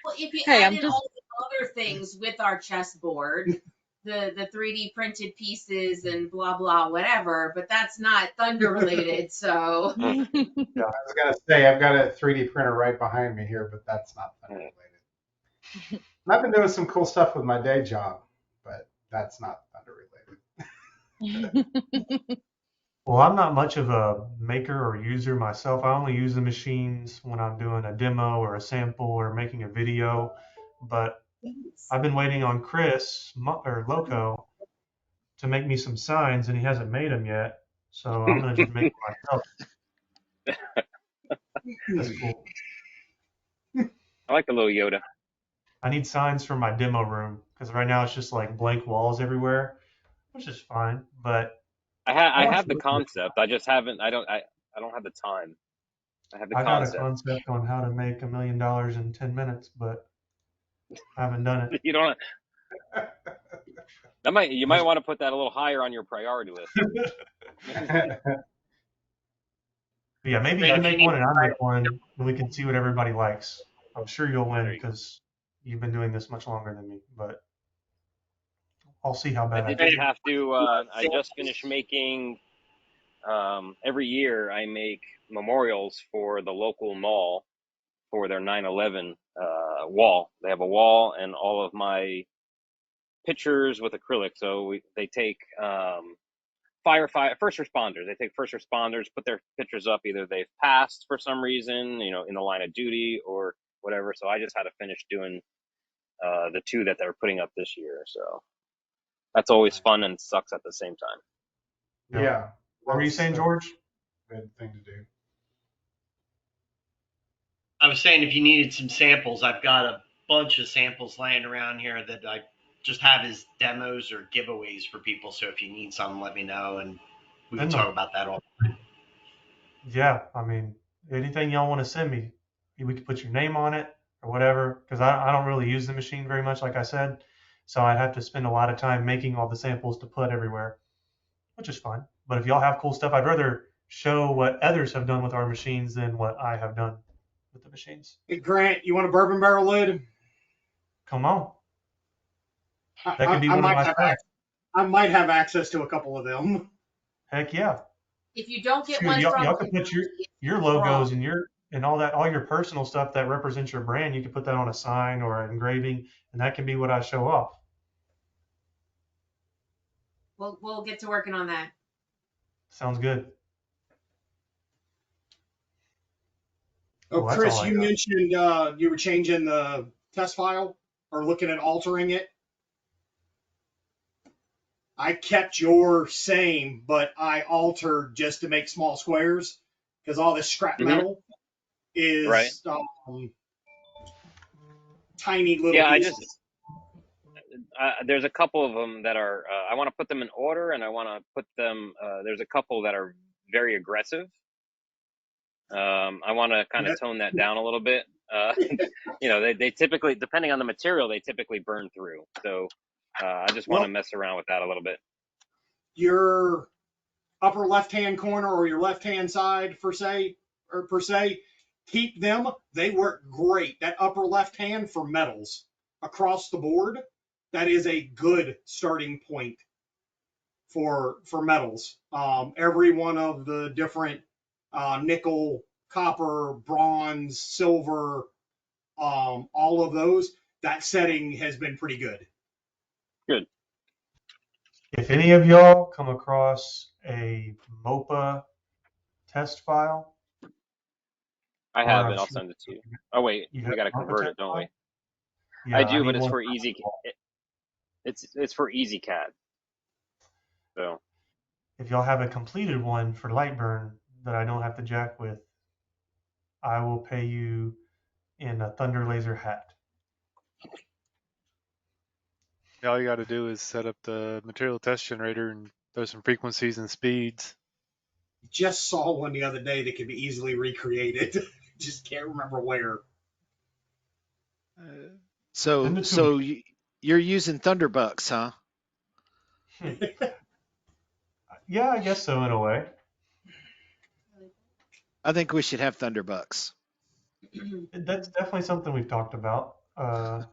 [SPEAKER 5] Well, if you added all the other things with our chessboard, the 3D printed pieces and blah blah whatever, but that's not Thunder related. So
[SPEAKER 8] Yeah, I was gonna say I've got a 3D printer right behind me here, but that's not Thunder related. And I've been doing some cool stuff with my day job, but that's not Thunder related.
[SPEAKER 9] Well, I'm not much of a maker or user myself. I only use the machines when I'm doing a demo or a sample or making a video. But I've been waiting on Chris or Loco to make me some signs, and he hasn't made them yet. So I'm gonna just make them myself. That's cool.
[SPEAKER 3] I like the little Yoda.
[SPEAKER 9] I need signs for my demo room because right now it's just like blank walls everywhere, which is fine. But
[SPEAKER 3] I
[SPEAKER 9] want
[SPEAKER 3] have the
[SPEAKER 9] to-
[SPEAKER 3] concept. I just haven't. I don't have the time. I have the
[SPEAKER 9] I got a
[SPEAKER 3] concept.
[SPEAKER 9] concept on how to make $1 million in 10 minutes, but I haven't done it.
[SPEAKER 3] You don't. You might want to put that a little higher on your priority list.
[SPEAKER 9] Yeah, maybe
[SPEAKER 4] Then
[SPEAKER 9] you
[SPEAKER 4] if
[SPEAKER 9] make
[SPEAKER 4] need-
[SPEAKER 9] one and I make one, and we can see what everybody likes. I'm sure you'll win
[SPEAKER 3] There you go.
[SPEAKER 9] because you've been doing this much longer than me, but I'll see how bad
[SPEAKER 3] I
[SPEAKER 9] I
[SPEAKER 3] did
[SPEAKER 9] do.
[SPEAKER 3] have to. I just finished making. Every year I make memorials for the local mall for their 9/11 wall. They have a wall and all of my pictures with acrylic. So they take first responders. They take first responders, put their pictures up. Either they've passed for some reason, in the line of duty or whatever. So I just had to finish doing the 2 that they're putting up this year. So that's always fun and sucks at the same time.
[SPEAKER 8] Yeah.
[SPEAKER 9] What were you saying, George?
[SPEAKER 8] Good thing to do.
[SPEAKER 10] I was saying if you needed some samples, I've got a bunch of samples laying around here that I just have as demos or giveaways for people. So if you need some, let me know, and we can talk about that all.
[SPEAKER 9] Yeah, I mean, anything y'all want to send me, we could put your name on it or whatever, because I don't really use the machine very much, like I said. So I'd have to spend a lot of time making all the samples to put everywhere, which is fine. But if y'all have cool stuff, I'd rather show what others have done with our machines than what I have done with the machines.
[SPEAKER 4] Hey, Grant, you want a bourbon barrel lid?
[SPEAKER 9] Come on.
[SPEAKER 4] I,
[SPEAKER 9] That could be
[SPEAKER 4] I
[SPEAKER 9] one of
[SPEAKER 4] might
[SPEAKER 9] my
[SPEAKER 4] have
[SPEAKER 9] stacks.
[SPEAKER 4] I might have access to a couple of them.
[SPEAKER 9] Heck yeah.
[SPEAKER 5] If you don't get
[SPEAKER 9] Shoot,
[SPEAKER 5] one
[SPEAKER 9] y'all
[SPEAKER 5] from
[SPEAKER 9] could put your logos and all your personal stuff that represents your brand. You could put that on a sign or an engraving, and that can be what I show off.
[SPEAKER 5] we'll get to working on that.
[SPEAKER 9] Sounds good.
[SPEAKER 4] Oh,
[SPEAKER 9] Well, that's
[SPEAKER 4] Chris,
[SPEAKER 9] all I
[SPEAKER 4] you
[SPEAKER 9] got.
[SPEAKER 4] mentioned you were changing the test file or looking at altering it. I kept your same, but I altered just to make small squares because all this scrap metal is
[SPEAKER 3] Right.
[SPEAKER 4] tiny little
[SPEAKER 3] Yeah,
[SPEAKER 4] pieces.
[SPEAKER 3] There's a couple of them that are. I want to put them in order, and I want to put them. There's a couple that are very aggressive. I want to kind of tone that down a little bit. They typically, depending on the material, they typically burn through. So I just want to mess around with that a little bit.
[SPEAKER 4] Your upper left-hand corner or your left-hand side, per se, keep them. They work great. That upper left hand for metals across the board, that is a good starting point for metals. Every one of the different nickel, copper, bronze, silver, all of those, that setting has been pretty good.
[SPEAKER 3] Good.
[SPEAKER 9] If any of y'all come across a MOPA test file,
[SPEAKER 3] I have it. I'll send it to you. Oh wait, we got to convert it, don't we?
[SPEAKER 9] Yeah,
[SPEAKER 3] I do, but it's for easy. It's for EasyCAD. So
[SPEAKER 9] if y'all have a completed one for Lightburn that I don't have to jack with, I will pay you in a Thunder Laser hat.
[SPEAKER 6] All you got to do is set up the material test generator and throw some frequencies and speeds.
[SPEAKER 4] Just saw one the other day that could be easily recreated. Just can't remember where.
[SPEAKER 2] So you're using Thunderbucks, huh?
[SPEAKER 9] Yeah, I guess so in a way.
[SPEAKER 2] I think we should have Thunderbucks.
[SPEAKER 9] That's definitely something we've talked about.
[SPEAKER 2] Or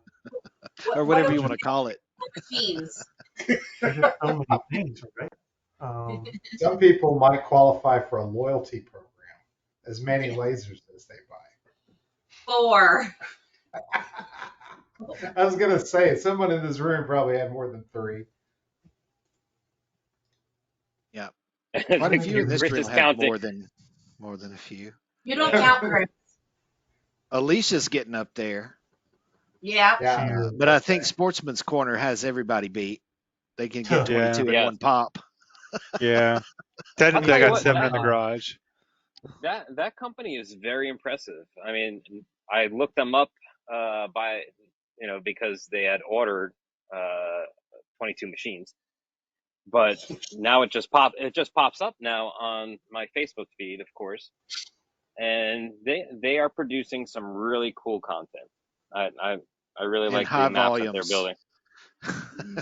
[SPEAKER 2] whatever you want to call it.
[SPEAKER 5] Machines.
[SPEAKER 9] There's just so many things, right?
[SPEAKER 8] Some people might qualify for a loyalty program, as many lasers as they buy.
[SPEAKER 5] 4.
[SPEAKER 8] I was going to say, someone in this room probably had more than 3.
[SPEAKER 2] Yeah. Quite a few in this
[SPEAKER 3] Chris
[SPEAKER 2] room
[SPEAKER 3] is
[SPEAKER 2] have
[SPEAKER 3] counting.
[SPEAKER 2] more than a few.
[SPEAKER 5] You don't count, Chris.
[SPEAKER 2] Alicia's getting up there.
[SPEAKER 5] Yeah.
[SPEAKER 8] Yeah.
[SPEAKER 9] Sheer.
[SPEAKER 2] But I think Sportsman's Corner has everybody beat. They can get
[SPEAKER 6] Yeah.
[SPEAKER 2] 22 in
[SPEAKER 3] Yeah.
[SPEAKER 2] one pop.
[SPEAKER 6] Yeah.
[SPEAKER 3] I'll
[SPEAKER 6] Technically, I
[SPEAKER 3] tell you
[SPEAKER 6] got
[SPEAKER 3] what,
[SPEAKER 6] 7 in
[SPEAKER 3] that
[SPEAKER 6] the garage.
[SPEAKER 3] that company is very impressive. I mean, I looked them up by because they had ordered 22 machines, but now it just pops up now on my Facebook feed, of course, and they are producing some really cool content. I really
[SPEAKER 2] And
[SPEAKER 3] like
[SPEAKER 2] high
[SPEAKER 3] the maps that they're
[SPEAKER 2] volumes.
[SPEAKER 3] building.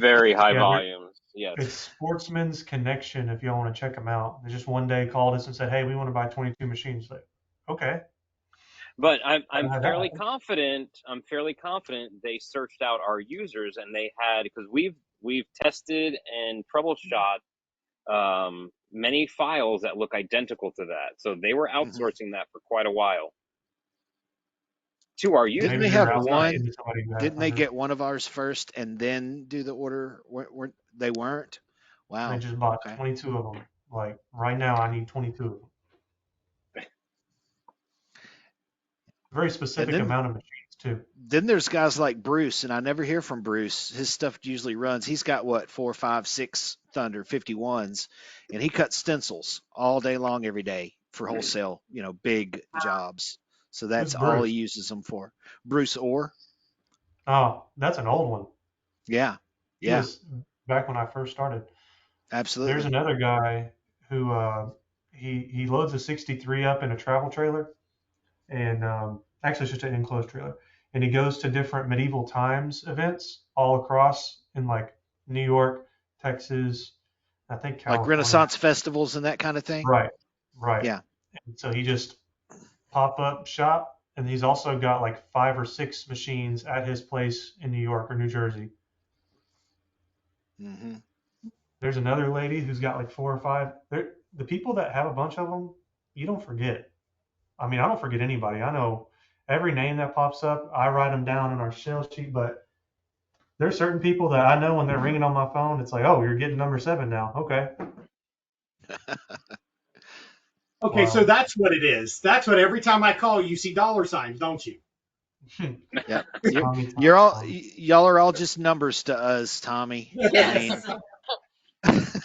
[SPEAKER 3] Very high
[SPEAKER 9] Yeah,
[SPEAKER 3] volumes, yes.
[SPEAKER 9] it's Sportsman's Connection if y'all want to check them out. They just one day called us and said, "Hey, we want to buy 22 machines." Like, okay.
[SPEAKER 3] But I'm
[SPEAKER 9] Have
[SPEAKER 3] fairly
[SPEAKER 9] that.
[SPEAKER 3] confident. I'm fairly confident they searched out our users and they had, because we've tested and troubleshot many files that look identical to that. So they were
[SPEAKER 2] Mhm.
[SPEAKER 3] outsourcing that for quite a while to our
[SPEAKER 2] Didn't
[SPEAKER 3] users.
[SPEAKER 2] they
[SPEAKER 9] Maybe
[SPEAKER 2] have
[SPEAKER 9] you're
[SPEAKER 3] It's nice.
[SPEAKER 2] one?
[SPEAKER 9] outsourcing to somebody who has
[SPEAKER 2] Didn't they
[SPEAKER 9] 100.
[SPEAKER 2] get one of ours first and then do the order? Weren't they weren't?
[SPEAKER 9] They
[SPEAKER 2] Wow.
[SPEAKER 9] just bought
[SPEAKER 2] Okay.
[SPEAKER 9] 22 of them. Like right now, I need 22 of them. Very
[SPEAKER 2] And
[SPEAKER 9] specific
[SPEAKER 2] then
[SPEAKER 9] amount of machines too.
[SPEAKER 2] then there's guys like Bruce, and I never hear from Bruce. His stuff usually runs. He's got what 4, 5, 6 Thunder 51s, and he cuts stencils all day long every day for wholesale. Big jobs. So
[SPEAKER 9] Who's
[SPEAKER 2] that's all
[SPEAKER 9] Bruce?
[SPEAKER 2] he uses them for. Bruce Orr.
[SPEAKER 9] Oh, that's an old one.
[SPEAKER 2] Yeah.
[SPEAKER 9] He
[SPEAKER 2] Yeah.
[SPEAKER 9] was back when I first started. There's
[SPEAKER 2] Absolutely.
[SPEAKER 9] another guy who he loads a 63 up in a travel trailer, and actually it's just an enclosed trailer, and he goes to different medieval times events all across in like New York, Texas, I think
[SPEAKER 2] Like
[SPEAKER 9] California.
[SPEAKER 2] Renaissance festivals and that kind of thing.
[SPEAKER 9] Right.
[SPEAKER 2] Yeah.
[SPEAKER 9] And so he just pop up shop, and he's also got like 5 or 6 machines at his place in New York or New Jersey.
[SPEAKER 2] Hmm.
[SPEAKER 9] There's another lady who's got like 4 or 5. The people that have a bunch of them, you don't forget. I mean, I don't forget anybody. I know every name that pops up. I write them down on our sales sheet, but there's certain people that I know when they're ringing on my phone, it's like, oh, you're getting number 7 now. Okay.
[SPEAKER 4] Okay, so
[SPEAKER 9] Wow.
[SPEAKER 4] that's what it is. That's what every time I call, you see dollar signs, don't you?
[SPEAKER 2] Yep. You're,
[SPEAKER 9] Tommy,
[SPEAKER 2] you're all
[SPEAKER 9] Tommy.
[SPEAKER 2] y'all are all just numbers to us, Tommy. I mean,
[SPEAKER 5] Yes.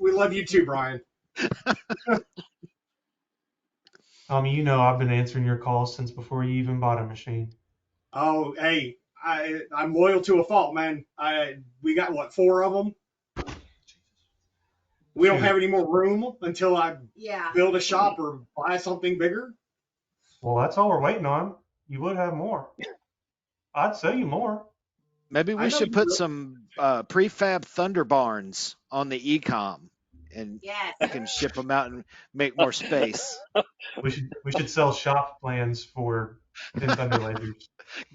[SPEAKER 4] We love you too, Brian.
[SPEAKER 9] Tommy, you know I've been answering your calls since before you even bought a machine.
[SPEAKER 4] Oh, hey, I'm loyal to a fault, man. We got what, 4 of them? We don't
[SPEAKER 9] Shoot.
[SPEAKER 4] have any more room until I
[SPEAKER 5] Yeah.
[SPEAKER 4] build a shop or buy something bigger.
[SPEAKER 9] Well, that's all we're waiting on. You would have more. I'd sell you more.
[SPEAKER 2] maybe
[SPEAKER 4] I
[SPEAKER 2] we
[SPEAKER 4] know
[SPEAKER 2] should
[SPEAKER 4] you
[SPEAKER 2] put
[SPEAKER 4] will.
[SPEAKER 2] some prefab Thunder barns on the e-com, and
[SPEAKER 5] Yes.
[SPEAKER 2] you can ship them out and make more space.
[SPEAKER 9] We should sell shop plans for Thin Thunder lasers.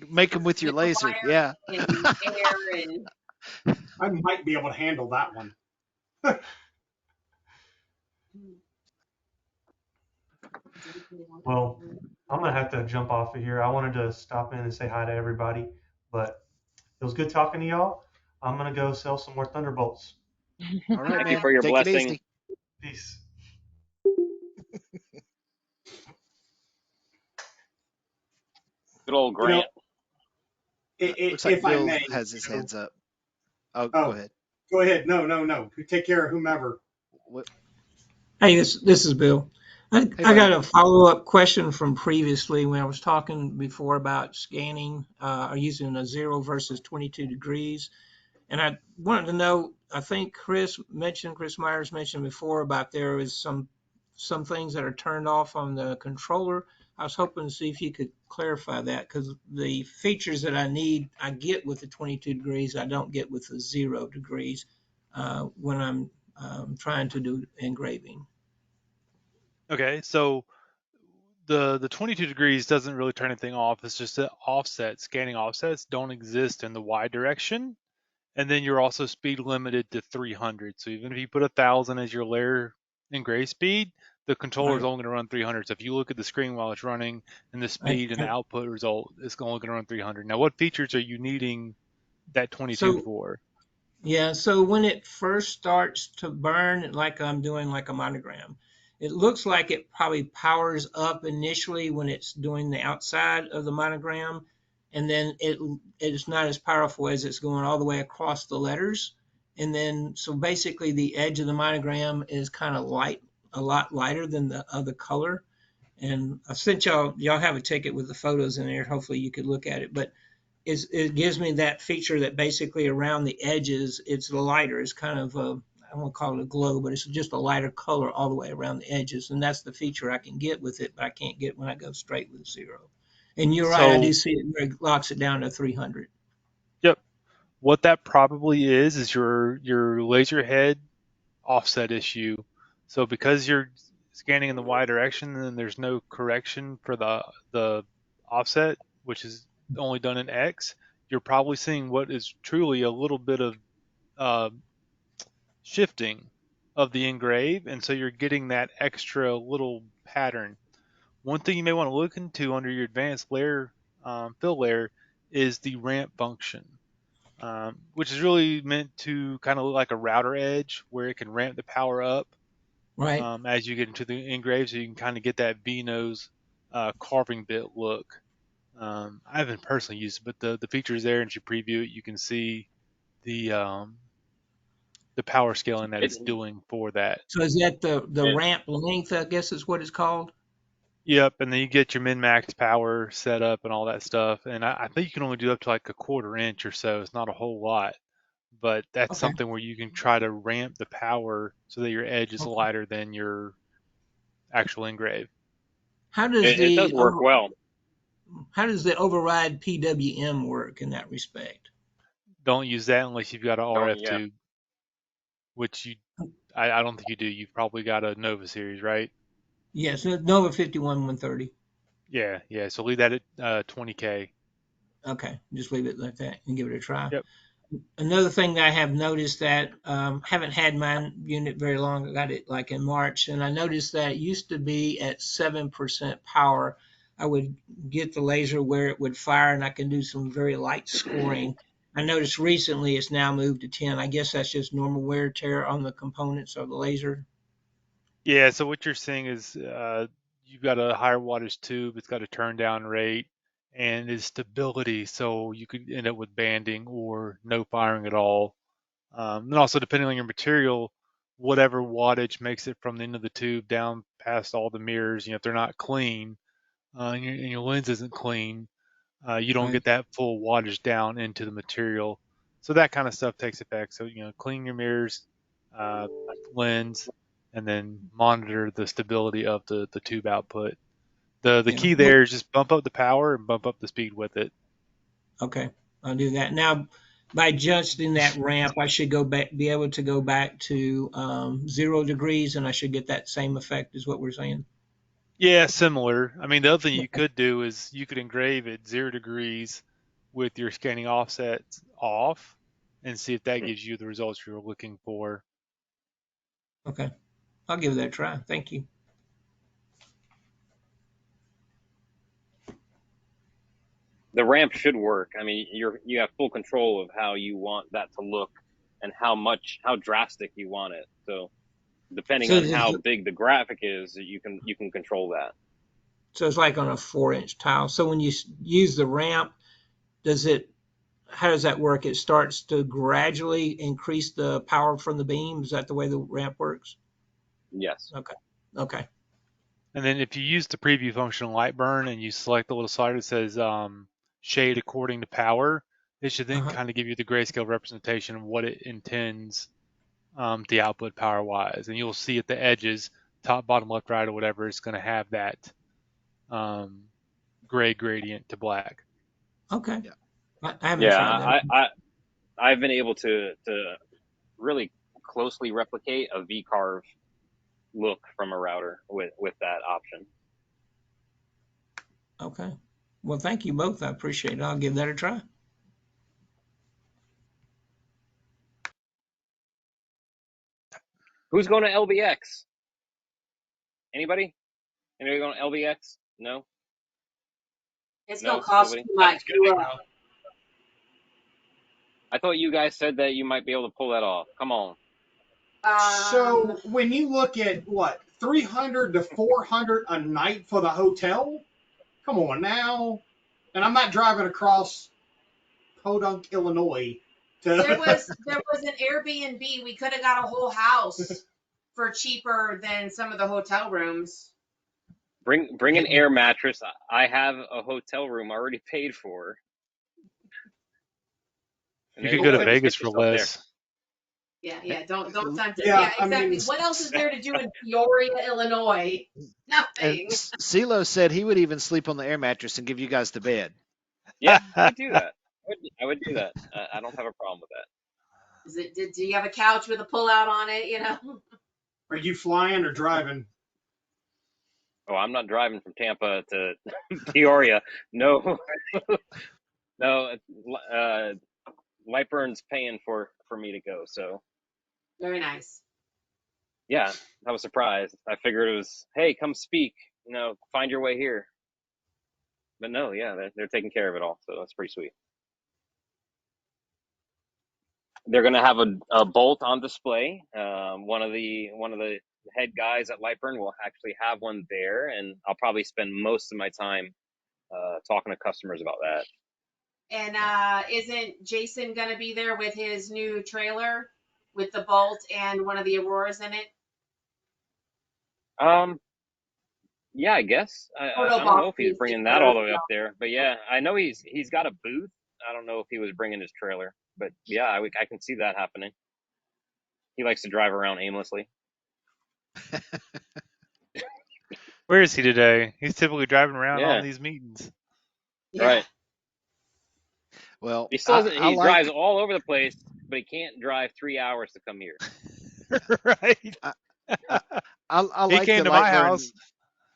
[SPEAKER 2] Make them with your
[SPEAKER 5] With the
[SPEAKER 2] laser.
[SPEAKER 5] wire
[SPEAKER 2] Yeah.
[SPEAKER 5] and air and
[SPEAKER 4] I might be able to handle that one.
[SPEAKER 9] Well, I'm gonna have to jump off of here. I wanted to stop in and say hi to everybody, but it was good talking to y'all. I'm gonna go sell some more Thunderbolts.
[SPEAKER 2] All right,
[SPEAKER 3] Thank you
[SPEAKER 2] man.
[SPEAKER 3] for your
[SPEAKER 2] Take it
[SPEAKER 3] blessing.
[SPEAKER 2] easy.
[SPEAKER 9] Peace.
[SPEAKER 3] Good old
[SPEAKER 4] You know,
[SPEAKER 3] Grant.
[SPEAKER 2] Looks like
[SPEAKER 4] if I
[SPEAKER 2] Bill
[SPEAKER 4] may,
[SPEAKER 2] has his hands up. Oh,
[SPEAKER 4] Oh.
[SPEAKER 2] go ahead.
[SPEAKER 4] go ahead. No. Take care of whomever.
[SPEAKER 2] What-
[SPEAKER 11] Hey, this is Bill. I
[SPEAKER 2] Hey,
[SPEAKER 11] got
[SPEAKER 2] buddy.
[SPEAKER 11] a follow-up question from previously when I was talking before about scanning or using a 0 versus 22 degrees. And I wanted to know, I think Chris Myers mentioned before about there is some things that are turned off on the controller. I was hoping to see if you could clarify that, because the features that I need, I get with the 22 degrees, I don't get with the 0 degrees when I'm trying to do engraving.
[SPEAKER 6] Okay, so the 22 degrees doesn't really turn anything off. It's just that scanning offsets don't exist in the Y direction. And then you're also speed limited to 300. So even if you put 1,000 as your layer engrave speed, the controller is
[SPEAKER 11] Right.
[SPEAKER 6] only going to run 300. So if you look at the screen while it's running and the speed and the output result, it's only going to run 300. Now, what features are you needing that 22
[SPEAKER 11] So
[SPEAKER 6] for?
[SPEAKER 11] yeah, so when it first starts to burn, like I'm doing like a monogram, it looks like it probably powers up initially when it's doing the outside of the monogram, and then it's not as powerful as it's going all the way across the letters. And then, so basically the edge of the monogram is kind of light, a lot lighter than the other color. And I sent y'all have a ticket with the photos in there. Hopefully you could look at it, but it gives me that feature that basically around the edges, it's lighter. It's kind of I won't call it a glow, but it's just a lighter color all the way around the edges. And that's the feature I can get with it, but I can't get when I go straight with zero. And you're right, I do see it where it locks it down to 300.
[SPEAKER 6] Yep. What that probably is your laser head offset issue. So because you're scanning in the Y direction, then there's no correction for the offset, which is only done in X. You're probably seeing what is truly a little bit of shifting of the engrave, and so you're getting that extra little pattern. One thing you may want to look into under your advanced layer fill layer is the ramp function, which is really meant to kind of look like a router edge where it can ramp the power up
[SPEAKER 11] Right.
[SPEAKER 6] as you get into the engrave, so you can kind of get that V-nose carving bit look. I haven't personally used it, but the feature is there, and as you preview it, you can see the power scaling that it's doing for that.
[SPEAKER 11] So is that the ramp length, I guess is what it's called?
[SPEAKER 6] Yep, and then you get your min-max power set up and all that stuff. And I think you can only do up to like a 1/4 inch or so. It's not a whole lot, but that's something where you can try to ramp the power so that your edge is lighter than your actual engrave.
[SPEAKER 11] How does
[SPEAKER 3] it does work well.
[SPEAKER 11] How does the override PWM work in that respect?
[SPEAKER 6] Don't use that unless you've got an RF tube, which I don't think you do. You've probably got a Nova series, right?
[SPEAKER 11] Yes, Nova 51130.
[SPEAKER 6] Yeah. So leave that at 20K.
[SPEAKER 11] Okay, just leave it like that and give it a try.
[SPEAKER 6] Yep.
[SPEAKER 11] Another thing that I have noticed that haven't had my unit very long. I got it like in March, and I noticed that it used to be at 7% power. I would get the laser where it would fire, and I can do some very light scoring. I noticed recently it's now moved to 10. I guess that's just normal wear and tear on the components of the laser.
[SPEAKER 6] Yeah, so what you're seeing is you've got a higher wattage tube, it's got a turn down rate, and its stability, so you could end up with banding or no firing at all. And also, depending on your material, whatever wattage makes it from the end of the tube down past all the mirrors, if they're not clean, and your lens isn't clean, you don't get that full wattage down into the material. So that kind of stuff takes effect. So, clean your mirrors, lens, and then monitor the stability of the tube output. The key there is just bump up the power and bump up the speed with it.
[SPEAKER 11] Okay, I'll do that. Now, by adjusting that ramp, I should be able to go back to 0 degrees, and I should get that same effect, is what we're saying.
[SPEAKER 6] Yeah, similar. I mean, the other thing you could do is you could engrave at 0 degrees with your scanning offsets off and see if that gives you the results you're looking for.
[SPEAKER 11] Okay. I'll give that a try. Thank you.
[SPEAKER 3] The ramp should work. I mean, you have full control of how you want that to look and how drastic you want it. So depending on how big the graphic is, you can control that.
[SPEAKER 11] So it's like on a 4-inch tile. So when you use the ramp, how does that work? It starts to gradually increase the power from the beam. Is that the way the ramp works?
[SPEAKER 3] Yes.
[SPEAKER 11] Okay.
[SPEAKER 6] And then if you use the preview function in Lightburn and you select the little slider that says shade according to power, it should then kind of give you the grayscale representation of what it intends the output power wise. And you'll see at the edges, top, bottom, left, right, or whatever, it's going to have that gray gradient to black.
[SPEAKER 11] Okay. Yeah. I haven't tried that.
[SPEAKER 3] I've been able to really closely replicate a V-carve look from a router with that option.
[SPEAKER 11] Okay. Well, thank you both. I appreciate it. I'll give that a try.
[SPEAKER 3] Who's going to LBX? Anybody going to LBX? No?
[SPEAKER 5] It's going to cost too much.
[SPEAKER 3] I thought you guys said that you might be able to pull that off. Come on.
[SPEAKER 4] So when you look at what, 300 to 400 a night for the hotel, come on now. And I'm not driving across Podunk, Illinois.
[SPEAKER 5] There was an Airbnb. We could have got a whole house for cheaper than some of the hotel rooms.
[SPEAKER 3] Bring an air mattress. I have a hotel room already paid for.
[SPEAKER 6] You could go to Vegas for less.
[SPEAKER 5] Yeah. Don't tempt it.
[SPEAKER 4] Yeah,
[SPEAKER 5] Yeah,
[SPEAKER 4] I mean,
[SPEAKER 5] exactly. What else is there to do in Peoria, Illinois? Nothing.
[SPEAKER 2] And CeeLo said he would even sleep on the air mattress and give you guys the bed.
[SPEAKER 3] Yeah, I would do that. I would do that. I don't have a problem with that.
[SPEAKER 5] Do you have a couch with a pull-out on it? You know.
[SPEAKER 4] Are you flying or driving?
[SPEAKER 3] Oh, I'm not driving from Tampa to Peoria. No, no. Lightburn's paying for me to go. So
[SPEAKER 5] Very nice.
[SPEAKER 3] yeah, I was surprised. I figured it was, hey, come speak. Find your way here. But no, yeah, they're taking care of it all. So that's pretty sweet. They're gonna have a bolt on display. One of the head guys at Lightburn will actually have one there, and I'll probably spend most of my time talking to customers about that.
[SPEAKER 5] And isn't Jason gonna be there with his new trailer with the Bolt and one of the Auroras in it?
[SPEAKER 3] Yeah, I guess. I don't know if he's bringing that all the way up there, but yeah, I know he's got a booth. I don't know if he was bringing his trailer, but yeah, I can see that happening. He likes to drive around aimlessly.
[SPEAKER 6] Where is he today? He's typically driving around
[SPEAKER 3] Yeah.
[SPEAKER 6] all these meetings.
[SPEAKER 5] Yeah.
[SPEAKER 3] Right.
[SPEAKER 2] Well,
[SPEAKER 3] He still he drives all over the place, but he can't drive 3 hours to come here.
[SPEAKER 6] Right.
[SPEAKER 2] I
[SPEAKER 6] He
[SPEAKER 2] like
[SPEAKER 6] came
[SPEAKER 2] that
[SPEAKER 6] to my
[SPEAKER 2] Lightburn
[SPEAKER 6] house.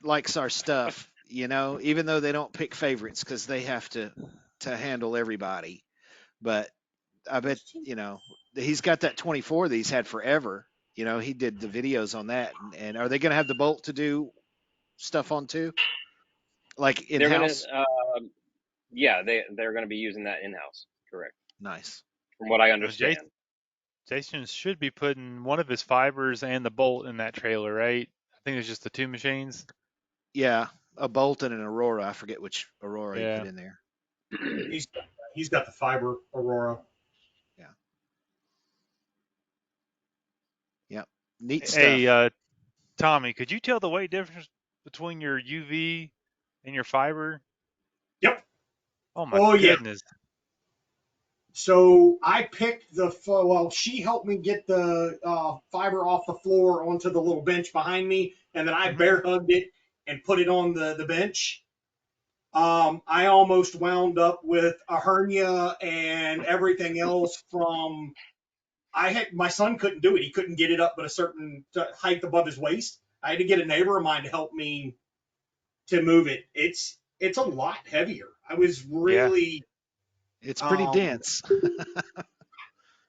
[SPEAKER 2] likes our stuff, even though they don't pick favorites because they have to handle everybody. But I bet, he's got that 24 that he's had forever. He did the videos on that. And are they going to have the Bolt to do stuff on too? Like in-house?
[SPEAKER 3] Yeah, they're going to be using that in-house. Correct.
[SPEAKER 2] Nice.
[SPEAKER 3] From what I understand.
[SPEAKER 6] Jason should be putting one of his fibers and the Bolt in that trailer, right? I think it's just the two machines.
[SPEAKER 2] Yeah, a Bolt and an Aurora. I forget which Aurora he put in there.
[SPEAKER 4] He's got the fiber Aurora.
[SPEAKER 2] Yeah. Yep. Neat stuff.
[SPEAKER 6] Hey, Tommy, could you tell the weight difference between your UV and your fiber?
[SPEAKER 4] Yep.
[SPEAKER 6] Oh my goodness.
[SPEAKER 4] Yeah. So I picked she helped me get the fiber off the floor onto the little bench behind me, and then I bear hugged it and put it on the bench. I almost wound up with a hernia and everything else from my son couldn't do it. He couldn't get it up but a certain height above his waist. I had to get a neighbor of mine to help me to move it. It's a lot heavier. I was really
[SPEAKER 2] It's pretty dense.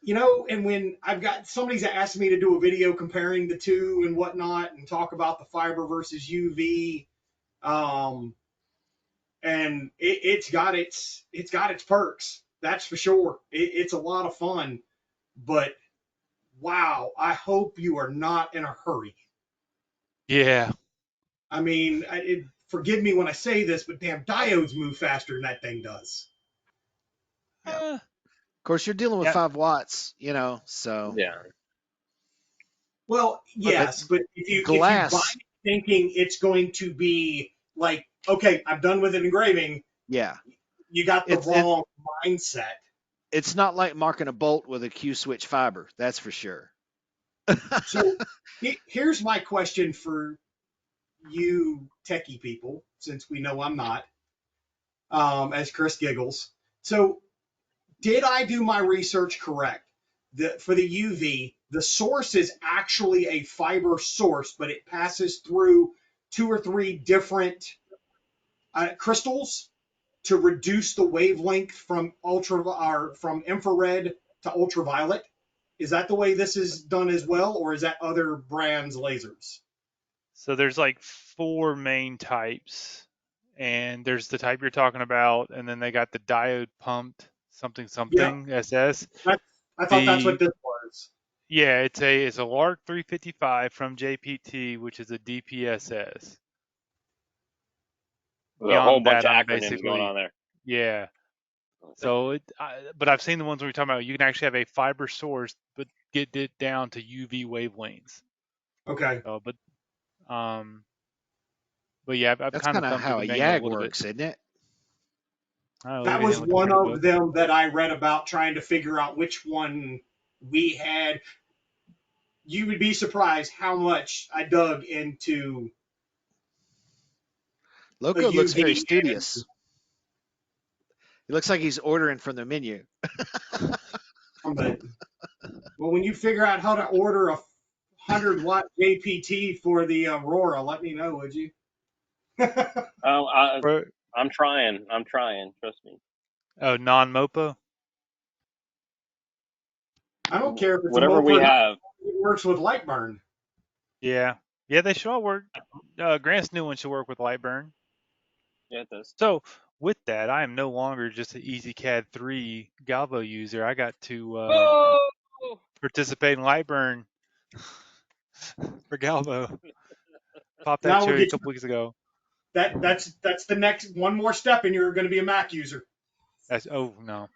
[SPEAKER 4] And when somebody's asked me to do a video comparing the two and whatnot and talk about the fiber versus UV, and it's got its perks. That's for sure. It's a lot of fun, but wow, I hope you are not in a hurry.
[SPEAKER 6] Yeah.
[SPEAKER 4] I mean, forgive me when I say this, but damn, diodes move faster than that thing does.
[SPEAKER 2] Yeah. Of course, you're dealing with 5 watts, so.
[SPEAKER 3] Yeah.
[SPEAKER 4] Well, yes, but if you buy it thinking it's going to be like, okay, I'm done with an engraving.
[SPEAKER 2] Yeah.
[SPEAKER 4] You got the wrong mindset.
[SPEAKER 2] It's not like marking a bolt with a Q switch fiber. That's for sure.
[SPEAKER 4] So here's my question for you techie people, since we know I'm not, as Chris giggles. So did I do my research correct? For the UV, the source is actually a fiber source, but it passes through 2 or 3 different crystals to reduce the wavelength from infrared to ultraviolet. Is that the way this is done as well, or is that other brands' lasers?
[SPEAKER 6] So there's like 4 main types, and there's the type you're talking about, and then they got the diode pumped something SS.
[SPEAKER 4] I thought that's what this was.
[SPEAKER 6] Yeah, it's a LARC 355 from JPT, which is a DPSS.
[SPEAKER 3] There's a whole bunch of acronyms going on there.
[SPEAKER 6] Yeah. So but I've seen the ones where you're talking about. You can actually have a fiber source, but get it down to UV wavelengths.
[SPEAKER 4] Okay.
[SPEAKER 6] But yeah, I've
[SPEAKER 2] That's
[SPEAKER 6] kind
[SPEAKER 2] kind
[SPEAKER 6] of
[SPEAKER 2] of
[SPEAKER 6] thumbed through
[SPEAKER 2] how
[SPEAKER 6] the
[SPEAKER 2] a
[SPEAKER 6] manual a
[SPEAKER 2] YAG
[SPEAKER 6] little bit.
[SPEAKER 2] works, isn't it?
[SPEAKER 4] That was one of them that I read about, trying to figure out which one we had. You would be surprised how much I dug into
[SPEAKER 2] Loco looks very
[SPEAKER 4] UV.
[SPEAKER 2] studious. It looks like he's ordering from the menu.
[SPEAKER 4] But, well, when you figure out how to order a 100-watt JPT for the Aurora, let me know, would you?
[SPEAKER 3] I'm trying. Trust me.
[SPEAKER 6] Oh, non-MOPA?
[SPEAKER 4] I don't care if it's
[SPEAKER 3] Whatever
[SPEAKER 4] a MOPA
[SPEAKER 3] we
[SPEAKER 4] or not.
[SPEAKER 3] have.
[SPEAKER 4] It works with Lightburn.
[SPEAKER 6] Yeah. Yeah, they should all work. Grant's new one should work with Lightburn.
[SPEAKER 3] Yeah, it does.
[SPEAKER 6] So with that, I am no longer just an EasyCAD 3 Galvo user. I got to participate in Lightburn for Galvo. Popped that
[SPEAKER 4] Now we'll
[SPEAKER 6] cherry a
[SPEAKER 4] get
[SPEAKER 6] couple weeks ago.
[SPEAKER 4] That's the next one more step, and you're going to be a Mac user.
[SPEAKER 6] Oh no.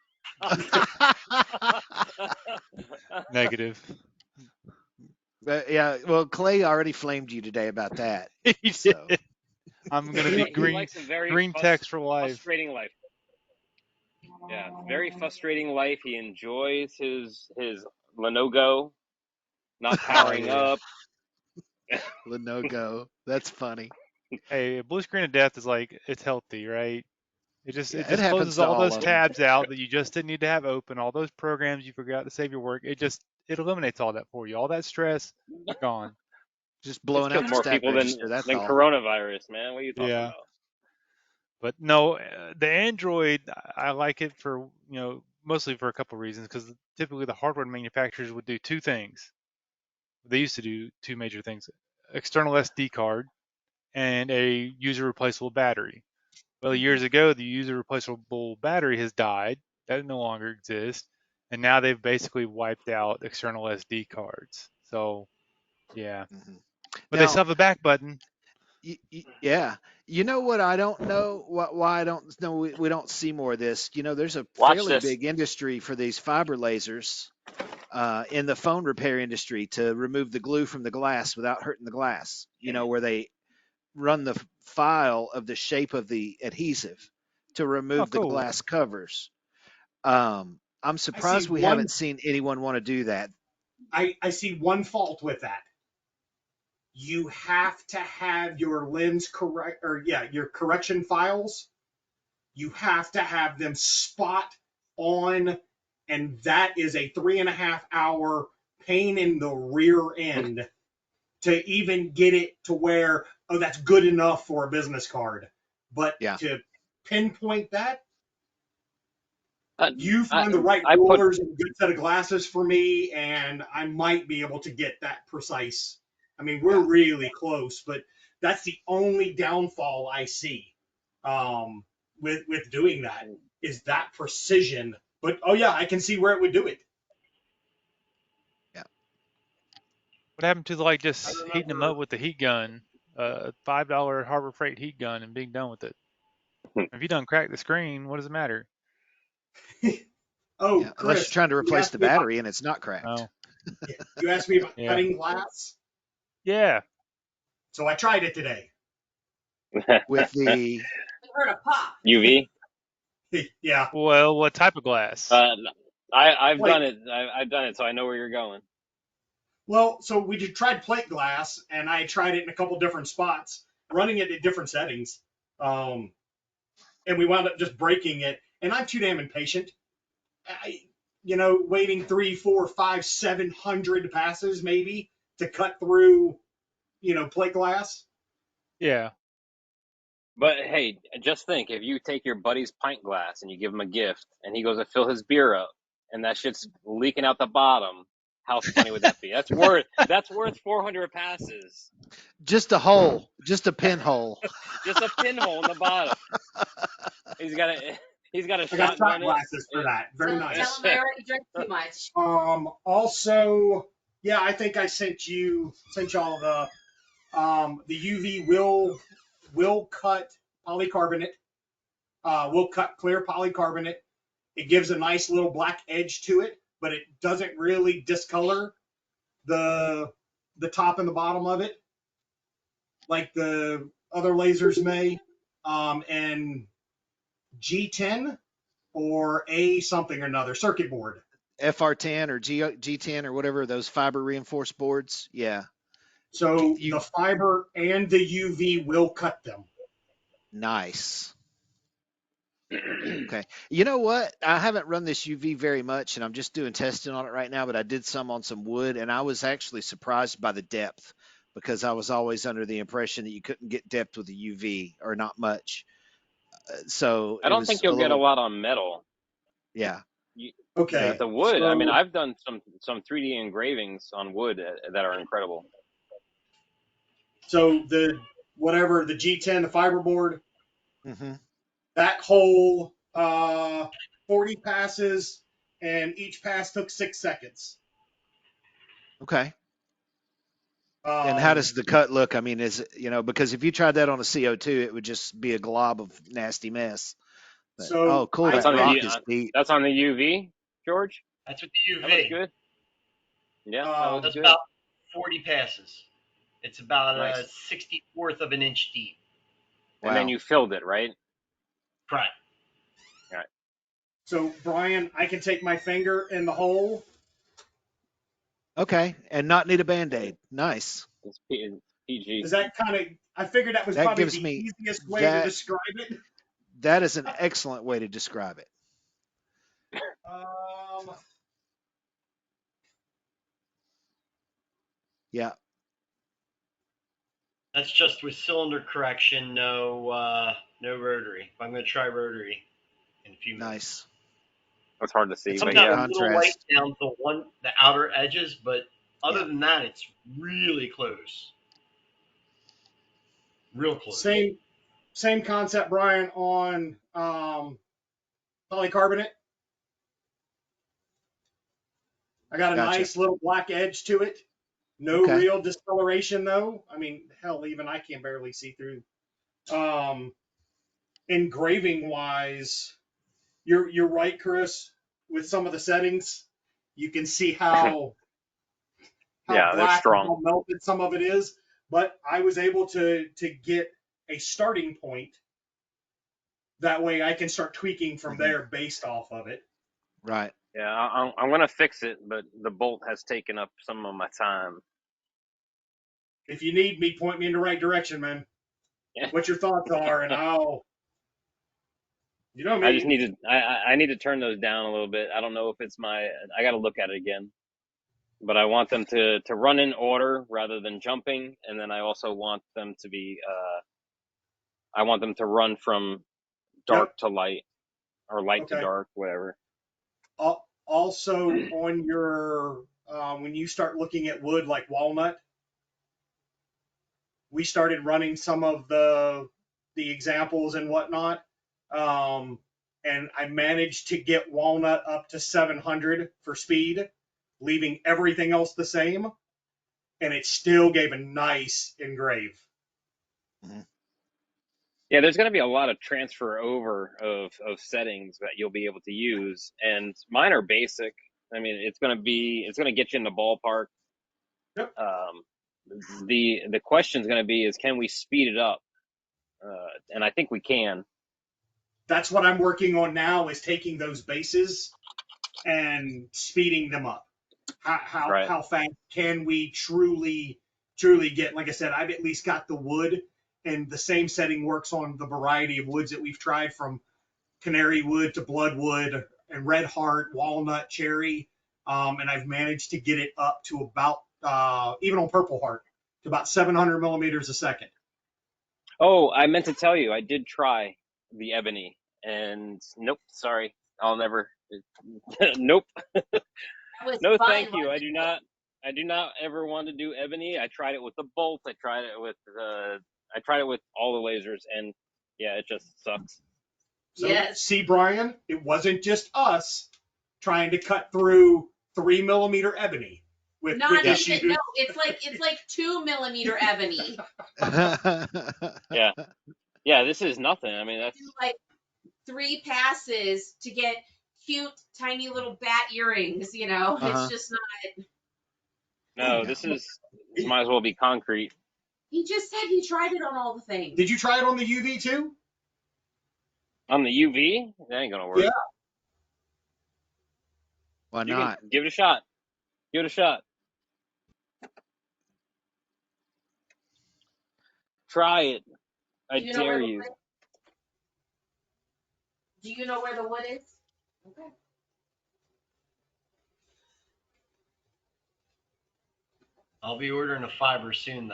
[SPEAKER 6] Negative.
[SPEAKER 2] Yeah, well, Clay already flamed you today about that.
[SPEAKER 6] He
[SPEAKER 2] so.
[SPEAKER 6] did. I'm gonna be green text for life.
[SPEAKER 3] Frustrating life. Yeah, very frustrating life. He enjoys his Lenovo not powering up.
[SPEAKER 2] Lenovo, that's funny.
[SPEAKER 6] Hey, blue screen of death is like, it's healthy, right? It just
[SPEAKER 2] it
[SPEAKER 6] closes all those
[SPEAKER 2] of
[SPEAKER 6] tabs out that you just didn't need to have open, all those programs you forgot to save your work. It eliminates all that for you. All that stress gone.
[SPEAKER 2] Just blowing out
[SPEAKER 3] more
[SPEAKER 2] stat
[SPEAKER 3] people
[SPEAKER 2] register, that's
[SPEAKER 3] than
[SPEAKER 2] all.
[SPEAKER 3] coronavirus, man. What are you talking about?
[SPEAKER 6] But no, the Android, I like it for, mostly for a couple of reasons, because typically the hardware manufacturers would do two things. They used to do two major things: external SD card and a user replaceable battery. Well, years ago, the user replaceable battery has died. That no longer exists. And now they've basically wiped out external SD cards. So, yeah.
[SPEAKER 2] Mm-hmm.
[SPEAKER 6] But they still have a back button.
[SPEAKER 2] Yeah. You know what? I don't know why I don't know. We don't see more of this. There's a fairly big industry for these fiber lasers in the phone repair industry to remove the glue from the glass without hurting the glass. Where they run the file of the shape of the adhesive to remove the glass covers. I'm surprised we haven't seen anyone want to do that.
[SPEAKER 4] I see one fault with that. You have to have your lens your correction files. You have to have them spot on, and that is a 3.5 hour pain in the rear end to even get it to where, that's good enough for a business card. But to pinpoint that, you find the right rollers and a good set of glasses for me, and I might be able to get that precise. I mean, we're really close, but that's the only downfall I see with doing that, is that precision. But I can see where it would do it.
[SPEAKER 2] Yeah.
[SPEAKER 6] What happened to just heating them up with the heat gun, $5 Harbor Freight heat gun, and being done with it? If you don't crack the screen, what does it matter?
[SPEAKER 4] Chris,
[SPEAKER 2] unless you're trying to replace the battery and it's not cracked.
[SPEAKER 6] Oh.
[SPEAKER 4] You asked me about cutting glass.
[SPEAKER 6] Yeah.
[SPEAKER 4] So I tried it today.
[SPEAKER 2] With the
[SPEAKER 5] heard a pop.
[SPEAKER 3] UV.
[SPEAKER 4] Yeah.
[SPEAKER 6] Well, what type of glass?
[SPEAKER 3] I've done it. I've done it, so I know where you're going.
[SPEAKER 4] Well, so we tried plate glass, and I tried it in a couple different spots, running it at different settings, and we wound up just breaking it. And I'm too damn impatient. Waiting 3, 4, 5, 700 passes maybe to cut through, plate glass.
[SPEAKER 6] Yeah.
[SPEAKER 3] But hey, just think, if you take your buddy's pint glass and you give him a gift, and he goes to fill his beer up, and that shit's leaking out the bottom, how funny would that be? That's worth 400 passes.
[SPEAKER 2] Just a hole, just a pinhole.
[SPEAKER 3] Just a pinhole in the bottom. He's got a
[SPEAKER 4] I got shot glasses for that. Very nice.
[SPEAKER 5] Tell him I already drank too much.
[SPEAKER 4] Also, I think I sent y'all the UV will cut polycarbonate we'll cut clear polycarbonate. It gives a nice little black edge to it, but it doesn't really discolor the top and the bottom of it like the other lasers may. And G10 or A something or another circuit board.
[SPEAKER 2] FR10 or G10 or whatever, those fiber reinforced boards. Yeah.
[SPEAKER 4] So the fiber and the UV will cut them.
[SPEAKER 2] Nice. Okay. You know what? I haven't run this UV very much, and I'm just doing testing on it right now, but I did some on some wood, and I was actually surprised by the depth because I was always under the impression that you couldn't get depth with the UV or not much. So
[SPEAKER 3] I don't think you'll get a lot on metal.
[SPEAKER 2] Yeah.
[SPEAKER 4] Okay.
[SPEAKER 3] But the wood,
[SPEAKER 4] so,
[SPEAKER 3] I mean, I've done some 3D engravings on wood that are incredible.
[SPEAKER 4] So the G10, the fiberboard,
[SPEAKER 2] mm-hmm.
[SPEAKER 4] that whole 40 passes, and each pass took 6 seconds.
[SPEAKER 2] Okay. And how does the cut look? I mean, because if you tried that on a CO2, it would just be a glob of nasty mess. But,
[SPEAKER 4] so
[SPEAKER 2] cool. That rock is deep.
[SPEAKER 3] That's on the UV, George?
[SPEAKER 10] That's with the UV.
[SPEAKER 3] That looks good. Yeah,
[SPEAKER 10] that's about 40 passes. It's about
[SPEAKER 3] nice.
[SPEAKER 10] a 64th of an inch deep.
[SPEAKER 3] Wow. And then you filled it, right?
[SPEAKER 10] Right.
[SPEAKER 3] All right.
[SPEAKER 4] So, Brian, I can take my finger in the hole.
[SPEAKER 2] Okay, and not need a Band-Aid. Nice.
[SPEAKER 3] It's PG.
[SPEAKER 4] Is that kind of? I figured that was probably the easiest way to describe it.
[SPEAKER 2] That is an excellent way to describe it. Yeah.
[SPEAKER 10] That's just with cylinder correction, no rotary. I'm going to try rotary in a few minutes.
[SPEAKER 2] Nice.
[SPEAKER 3] That's hard to see.
[SPEAKER 10] Sometimes a little light down the outer edges, but other than that, it's really close. Real close.
[SPEAKER 4] Same concept, Brian, on polycarbonate. I got a nice little black edge to it. No real discoloration, though. I mean, hell, even I can barely see through. Engraving wise, you're right, Chris. With some of the settings, you can see how black
[SPEAKER 3] strong.
[SPEAKER 4] How melted some of it is. But I was able to get a starting point. That way, I can start tweaking from there based off of it.
[SPEAKER 2] Right.
[SPEAKER 3] Yeah, I'm gonna fix it, but the bolt has taken up some of my time.
[SPEAKER 4] If you need me, point me in the right direction, man.
[SPEAKER 3] Yeah.
[SPEAKER 4] What your thoughts are, and I'll. You know me.
[SPEAKER 3] I just need to. I need to turn those down a little bit. I don't know if it's I got to look at it again. But I want them to run in order rather than jumping, and then I also want them to be. I want them to run from dark to light, or light to dark, whatever.
[SPEAKER 4] Also, on your when you start looking at wood like walnut, we started running some of the examples and whatnot, and I managed to get walnut up to 700 for speed, leaving everything else the same, and it still gave a nice engrave.
[SPEAKER 2] Mm-hmm.
[SPEAKER 3] Yeah, there's going to be a lot of transfer over of settings that you'll be able to use, and mine are basic. I mean, it's going to get you in the ballpark.
[SPEAKER 4] Yep.
[SPEAKER 3] The question is going to be is can we speed it up? And I think we can.
[SPEAKER 4] That's what I'm working on now, is taking those bases and speeding them up. How fast can we truly get? Like I said, I've at least got the wood, and the same setting works on the variety of woods that we've tried, from canary wood to bloodwood and red heart, walnut, cherry, and I've managed to get it up to about even on purple heart to about 700 millimeters a second.
[SPEAKER 3] Oh, I meant to tell you, I did try the ebony, and nope, sorry, I'll never. Nope. No, thank you. I do not ever want to do ebony. I tried it with the bolt. I tried it with all the lasers, and yeah, it just sucks.
[SPEAKER 4] So, see, Brian, it wasn't just us trying to cut through 3 millimeter ebony.
[SPEAKER 5] Not even, no, it's like 2 millimeter ebony.
[SPEAKER 3] Yeah, this is nothing. I mean, that's
[SPEAKER 5] like 3 passes to get cute, tiny little bat earrings. You know, it's just not.
[SPEAKER 3] No, this might as well be concrete.
[SPEAKER 5] He just said he tried it on all the things.
[SPEAKER 4] Did you try it on the UV too?
[SPEAKER 3] On the UV? That ain't gonna work.
[SPEAKER 4] Yeah.
[SPEAKER 2] Why not?
[SPEAKER 3] Give it a shot. Give it a shot. Try it. I dare you.
[SPEAKER 5] Do you know where the wood is? Okay.
[SPEAKER 10] I'll be ordering a fiber soon, though.